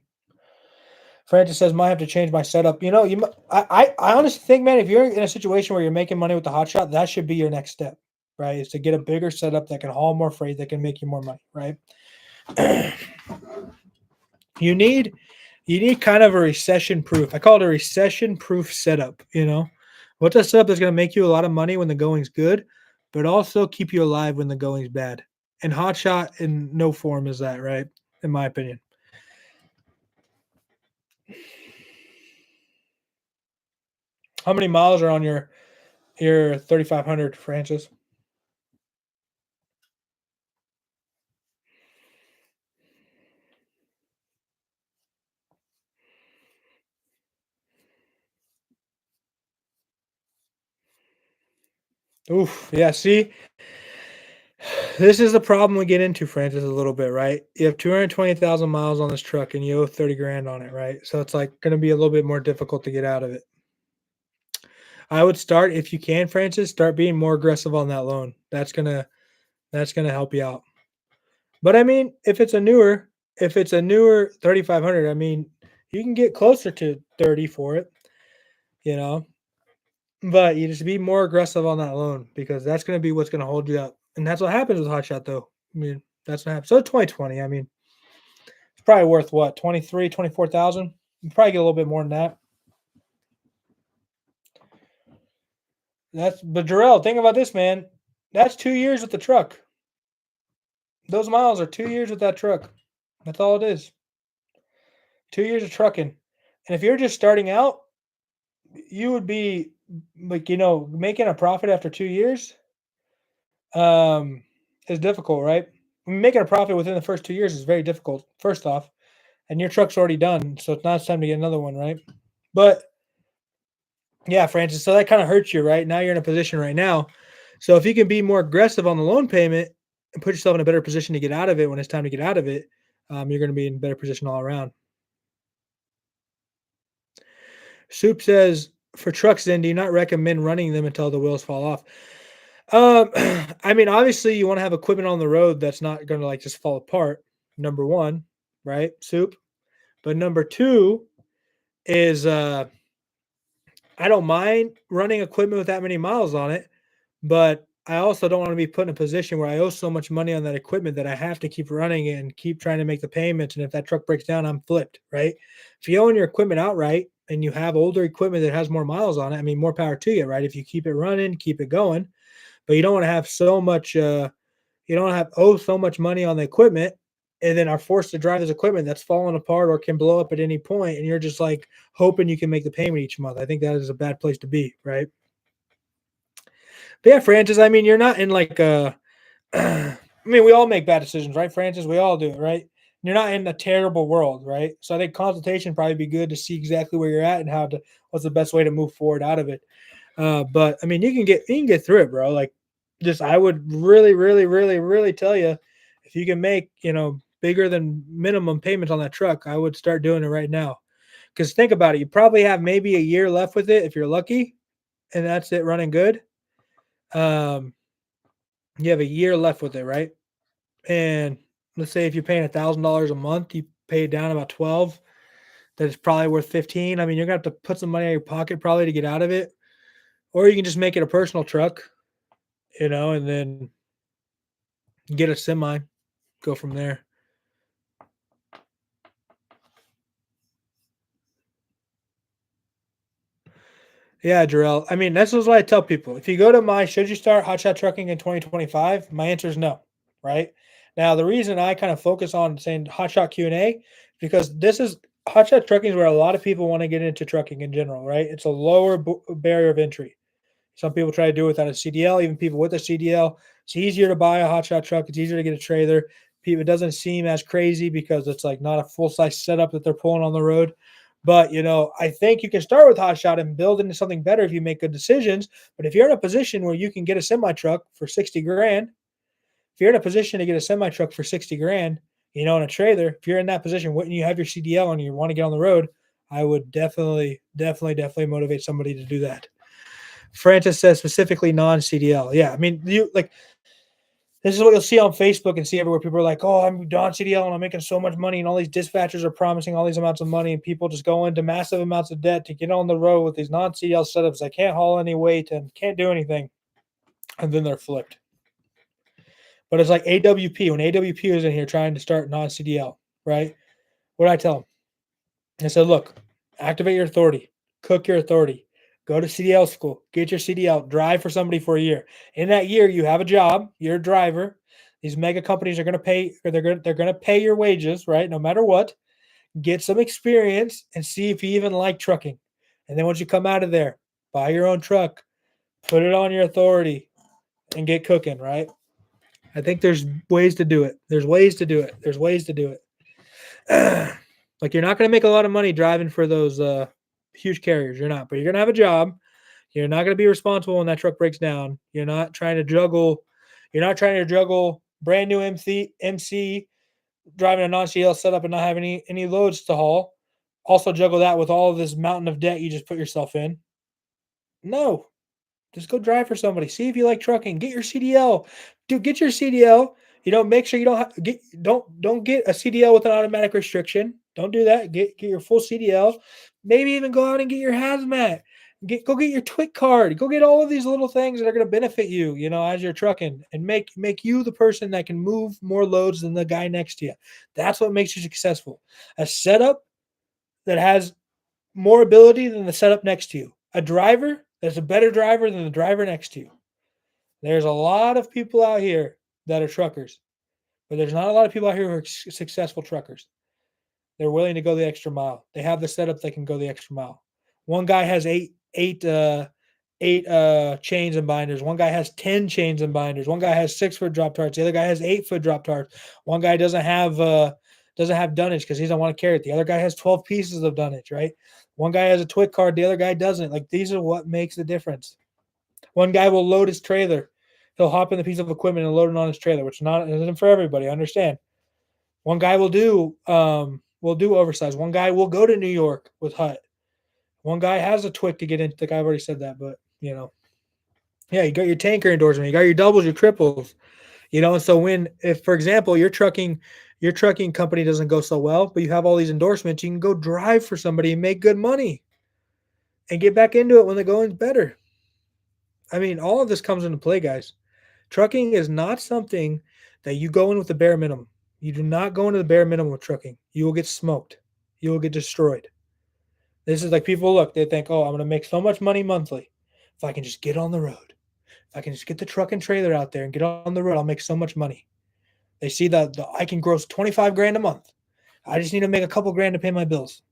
Francis says, might have to change my setup. I honestly think, man, if you're in a situation where you're making money with the Hotshot, that should be your next step, right? Is to get a bigger setup that can haul more freight, that can make you more money, right? You need kind of a recession proof. I call it a recession proof setup, you know. What's a setup that's going to make you a lot of money when the going's good, but also keep you alive when the going's bad. And Hotshot in no form is that, right? In my opinion. How many miles are on your 3500, Francis? Oof. Yeah, see, this is the problem we get into, Francis, a little bit, right? You have 220,000 miles on this truck and you owe 30 grand on it, right? So it's like going to be a little bit more difficult to get out of it. I would start, if you can, Francis, start being more aggressive on that loan. That's gonna help you out. But I mean, if it's a newer 3500, I mean, you can get closer to 30 for it, you know. But you just be more aggressive on that loan because that's gonna be what's gonna hold you up. And that's what happens with Hotshot though. I mean, that's what happens. So 2020, I mean, it's probably worth what, 23, 24,000. You probably get a little bit more than that. But Jarrell, think about this, man. That's 2 years with the truck. Those miles are 2 years with that truck. That's all it is. 2 years of trucking. And if you're just starting out, you would be like, making a profit after 2 years um, is difficult, right? Making a profit within the first 2 years is very difficult, first off. And your truck's already done. So it's not time to get another one, right? But yeah, Francis. So that kind of hurts you, right? Now you're in a position right now. So if you can be more aggressive on the loan payment and put yourself in a better position to get out of it when it's time to get out of it, you're going to be in a better position all around. Soup says, for trucks, then do you not recommend running them until the wheels fall off? Um, I mean, obviously, you want to have equipment on the road that's not going to like just fall apart. Number one, right? Soup. But number two is I don't mind running equipment with that many miles on it, but I also don't want to be put in a position where I owe so much money on that equipment that I have to keep running it and keep trying to make the payments. And if that truck breaks down, I'm flipped, right? If you own your equipment outright and you have older equipment that has more miles on it, I mean, more power to you, right? If you keep it running, keep it going, but you don't want to have so much, you don't have owe so much money on the equipment and then are forced to drive this equipment that's falling apart or can blow up at any point, and you're just like hoping you can make the payment each month. I think that is a bad place to be, right? But yeah, Francis, I mean, you're not in like a I mean, we all make bad decisions, right, Francis? We all do it, right? You're not in a terrible world, right? So I think consultation probably be good to see exactly where you're at and what's the best way to move forward out of it. But I mean, you can get through it, bro. Like, just I would really, really, really, really tell you, if you can make bigger than minimum payments on that truck, I would start doing it right now. Because think about it, you probably have maybe a year left with it if you're lucky, and that's it running good. Um, you have a year left with it, right? And let's say if you're paying $1,000 a month, you pay it down about 12. That it's probably worth 15. I mean, you're gonna have to put some money in your pocket probably to get out of it, or you can just make it a personal truck, and then get a semi, go from there. Yeah, Jarrell. I mean, this is what I tell people. If you go to my should you start hotshot trucking in 2025, my answer is no. Right now, the reason I kind of focus on saying hotshot Q&A because this is hotshot trucking is where a lot of people want to get into trucking in general. Right, it's a lower barrier of entry. Some people try to do it without a CDL. Even people with a CDL, it's easier to buy a hotshot truck. It's easier to get a trailer. People, it doesn't seem as crazy because it's like not a full size setup that they're pulling on the road. But I think you can start with hotshot and build into something better if you make good decisions. But if you're in a position where you can get a semi truck for 60 grand, if you're in a position to get a semi truck for 60 grand, in a trailer, if you're in that position, when you have your CDL and you want to get on the road, I would definitely, definitely, definitely motivate somebody to do that. Francis says specifically non-CDL. Yeah, I mean, this is what you'll see on Facebook and see everywhere. People are like, "Oh, I'm non-CDL and I'm making so much money," and all these dispatchers are promising all these amounts of money, and people just go into massive amounts of debt to get on the road with these non-CDL setups. They can't haul any weight and can't do anything, and then they're flipped. But it's like AWP when AWP was in here trying to start non-CDL, right? What did I tell them? I said, look, activate your authority, cook your authority, go to CDL school, get your CDL, drive for somebody for a year. In that year, you have a job, you're a driver. These mega companies are going to pay, or they're going to pay your wages, right? No matter what. Get some experience and see if you even like trucking. And then once you come out of there, buy your own truck, put it on your authority, and get cooking, right? I think there's ways to do it. There's ways to do it. There's ways to do it. Like you're not going to make a lot of money driving for those huge carriers. You're not, but you're going to have a job. You're not going to be responsible when that truck breaks down. You're not trying to juggle. You're not trying to juggle brand new MC driving a non-CDL setup and not having any loads to haul. Also juggle that with all of this mountain of debt you just put yourself in. No, just go drive for somebody. See if you like trucking. Get your CDL. Dude, get your CDL. Make sure you don't get a CDL with an automatic restriction. Don't do that. Get your full CDL. Maybe even go out and get your hazmat. Go get your TWIC card. Go get all of these little things that are going to benefit you, as you're trucking, and make you the person that can move more loads than the guy next to you. That's what makes you successful. A setup that has more ability than the setup next to you. A driver that's a better driver than the driver next to you. There's a lot of people out here that are truckers, but there's not a lot of people out here who are successful truckers. They're willing to go the extra mile. They have the setup that can go the extra mile. One guy has eight chains and binders. One guy has 10 chains and binders. One guy has 6-foot drop tarts. The other guy has 8-foot drop tarts. One guy doesn't have dunnage because he doesn't want to carry it. The other guy has 12 pieces of dunnage, right? One guy has a TWIC card. The other guy doesn't. Like, these are what makes the difference. One guy will load his trailer. He'll hop in the piece of equipment and load it on his trailer, which isn't for everybody. I understand. One guy will do oversized. One guy will go to New York with Hut. One guy has a TWIC to get into. I've already said that, but yeah, you got your tanker endorsement. You got your doubles, your triples. And so if for example your trucking company doesn't go so well, but you have all these endorsements, you can go drive for somebody and make good money and get back into it when the going's better. I mean, all of this comes into play, guys. Trucking is not something that you go in with the bare minimum. You do not go into the bare minimum with trucking. You will get smoked. You will get destroyed. This is like they think, oh, I'm going to make so much money monthly. If I can just get on the road, if I can just get the truck and trailer out there and get on the road, I'll make so much money. They see that I can gross 25 grand a month. I just need to make a couple grand to pay my bills.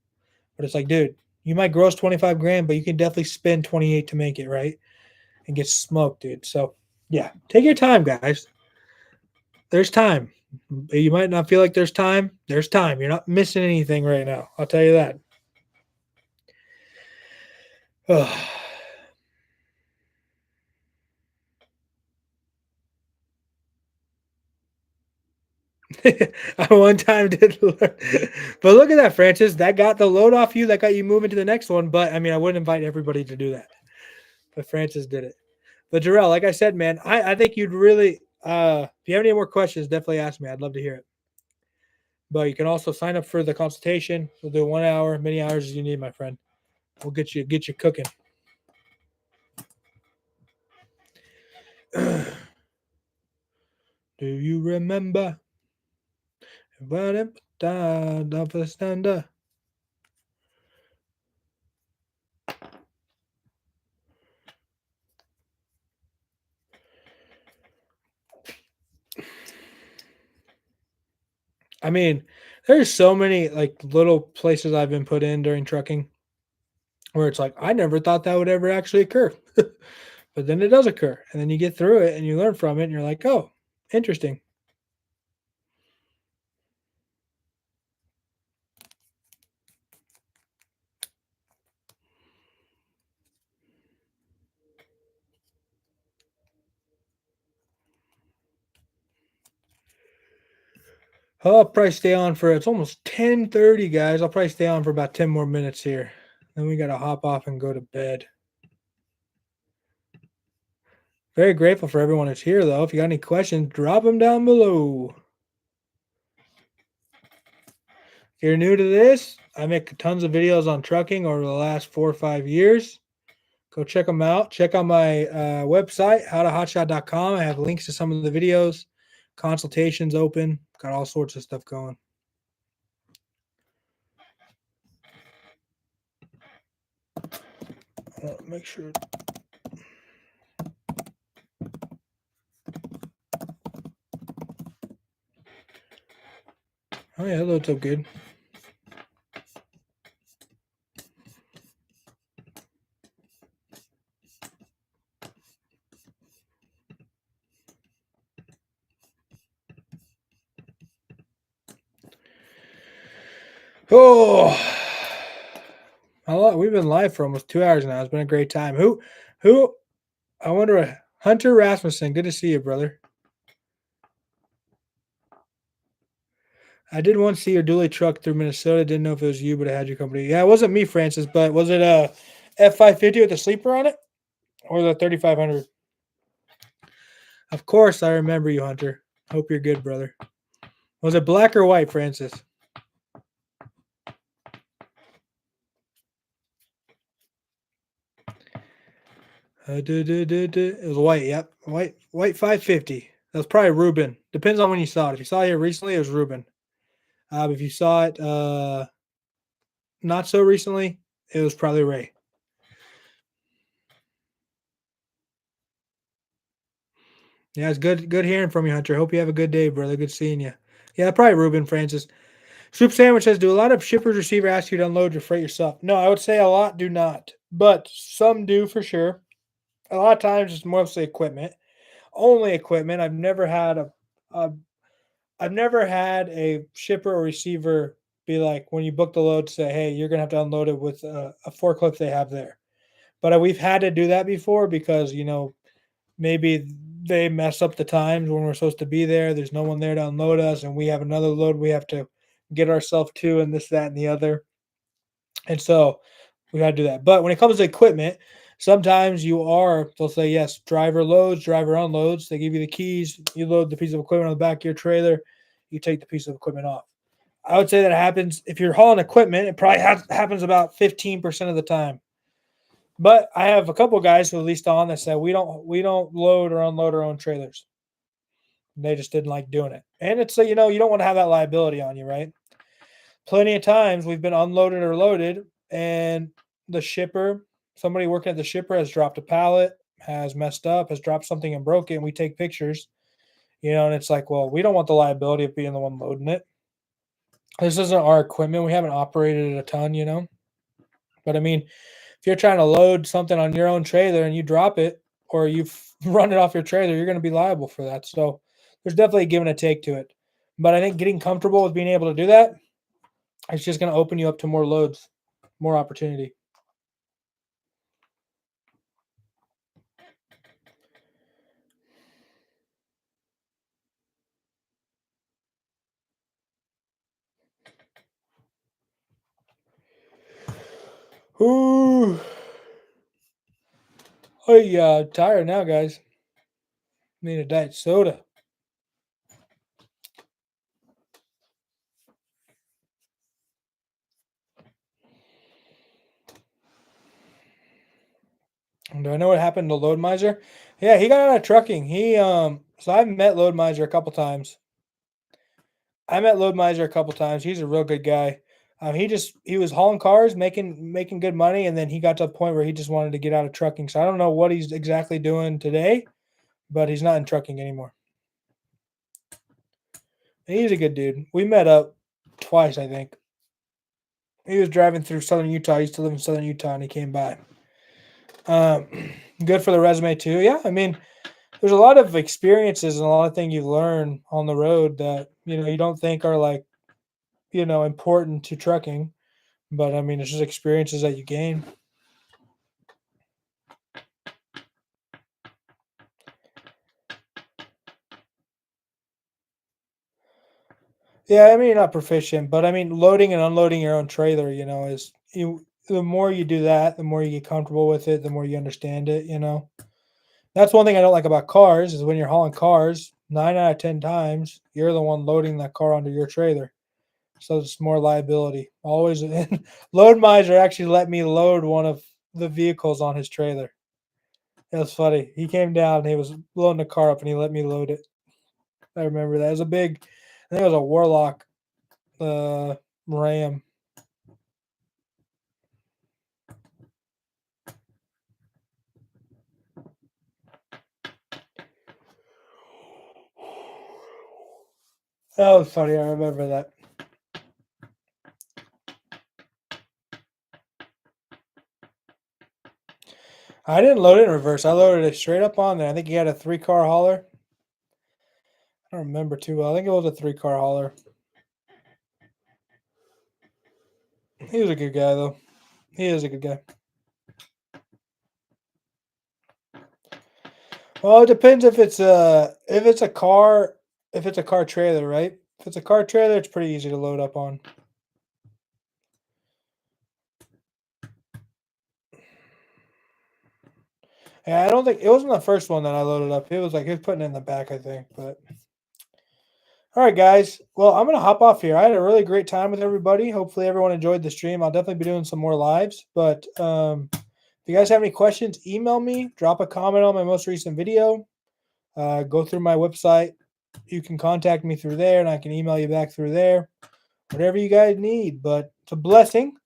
But it's like, dude, you might gross 25 grand, but you can definitely spend 28 to make it, right? And get smoked, dude. So, yeah, take your time, guys. There's time. You might not feel like there's time. There's time. You're not missing anything right now. I'll tell you that. I one time did learn. But look at that, Francis. That got the load off you. That got you moving to the next one. But, I mean, I wouldn't invite everybody to do that. But Francis did it. But, Jarrell, like I said, man, I think you'd really if you have any more questions, definitely ask me. I'd love to hear it. But you can also sign up for the consultation. We'll do 1 hour, many hours as you need, my friend. We'll get you cooking. Do you remember? I mean, there's so many like little places I've been put in during trucking where it's like, I never thought that would ever actually occur. But then it does occur. And then you get through it and you learn from it and you're like, oh, interesting. I'll probably stay on for it's almost 10:30, guys. I'll probably stay on for about 10 more minutes here. Then we gotta hop off and go to bed. Very grateful for everyone that's here, though. If you got any questions, drop them down below. If you're new to this, I make tons of videos on trucking over the last 4 or 5 years. Go check them out. Check out my website, howtohotshot.com. I have links to some of the videos, consultations open, got all sorts of stuff going. Make sure. Oh yeah, that loads up good. Oh, we've been live for almost 2 hours now. It's been a great time. Who? I wonder. Hunter Rasmussen. Good to see you, brother. I did once see your dually truck through Minnesota. Didn't know if it was you, but it had your company. Yeah, it wasn't me, Francis. But was it a F550 with a sleeper on it, or the 3500? Of course, I remember you, Hunter. Hope you're good, brother. Was it black or white, Francis? It was white. Yep, white 550. That was probably Ruben. Depends on when you saw it. If you saw it here recently, it was Ruben. If you saw it not so recently, it was probably Ray. Yeah, it's good hearing from you, Hunter. Hope you have a good day, brother. Good seeing you. Yeah, probably Ruben, Francis. Soup Sandwich says, do a lot of shippers receiver ask you to unload your freight yourself? No, I would say a lot do not, but some do for sure. A lot of times it's mostly equipment, only equipment. A I've never had a shipper or receiver be like, when you book the load, say, hey, you're gonna have to unload it with a forklift they have there. But we've had to do that before because maybe they mess up the times when we're supposed to be there. There's no one there to unload us, and we have another load we have to get ourselves to, and this, that, and the other. And so we got to do that. But when it comes to equipment, sometimes they'll say, yes, driver loads, driver unloads. They give you the keys. You load the piece of equipment on the back of your trailer. You take the piece of equipment off. I would say that happens if you're hauling equipment. It probably happens about 15% of the time. But I have a couple guys who at least on that said we don't load or unload our own trailers. They just didn't like doing it. And it's you don't want to have that liability on you, right? Plenty of times we've been unloaded or loaded, and somebody working at the shipper has dropped a pallet, has messed up, has dropped something and broke it, and we take pictures, and it's like, well, we don't want the liability of being the one loading it. This isn't our equipment. We haven't operated it a ton. But I mean, if you're trying to load something on your own trailer and you drop it or you run it off your trailer, you're going to be liable for that. So there's definitely a give and a take to it. But I think getting comfortable with being able to do that, it's just going to open you up to more loads, more opportunity. Ooh. Oh yeah, tired now, guys. Need a diet soda. Do I know what happened to Load Miser? Yeah, he got out of trucking. So I've met Load Miser a couple times. He's a real good guy. He was hauling cars, making good money, and then he got to a point where he just wanted to get out of trucking. So I don't know what he's exactly doing today, but he's not in trucking anymore. He's a good dude. We met up twice, I think. He was driving through southern Utah. He used to live in southern Utah, and he came by. Um, good for the resume too. Yeah, I mean, there's a lot of experiences and a lot of things you learn on the road that you don't think are like important to trucking, but I mean, it's just experiences that you gain. Yeah, I mean, you're not proficient, but I mean, loading and unloading your own trailer, is the more you do that, the more you get comfortable with it, the more you understand it. That's one thing I don't like about cars is when you're hauling cars, 9 out of 10 times, you're the one loading that car onto your trailer. So it's more liability. Always Load Miser actually let me load one of the vehicles on his trailer. It was funny. He came down and he was loading the car up and he let me load it. I remember that. It was I think it was a Warlock Ram. That was funny. I remember that. I didn't load it in reverse. I loaded it straight up on there. I think he had a 3-car hauler. I don't remember too well. I think it was a 3-car hauler. He was a good guy, though. He is a good guy. Well, it depends if it's a car trailer, right? If it's a car trailer, it's pretty easy to load up on. Yeah, I don't think it wasn't the first one that I loaded up. It was like he was putting it in the back, I think. But all right, guys. Well, I'm gonna hop off here. I had a really great time with everybody. Hopefully, everyone enjoyed the stream. I'll definitely be doing some more lives. But if you guys have any questions, email me. Drop a comment on my most recent video. Go through my website. You can contact me through there, and I can email you back through there. Whatever you guys need. But it's a blessing.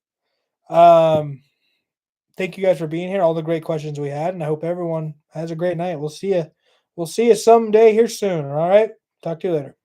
Thank you guys for being here. All the great questions we had, and I hope everyone has a great night. We'll see you. We'll see you someday here soon. All right. Talk to you later.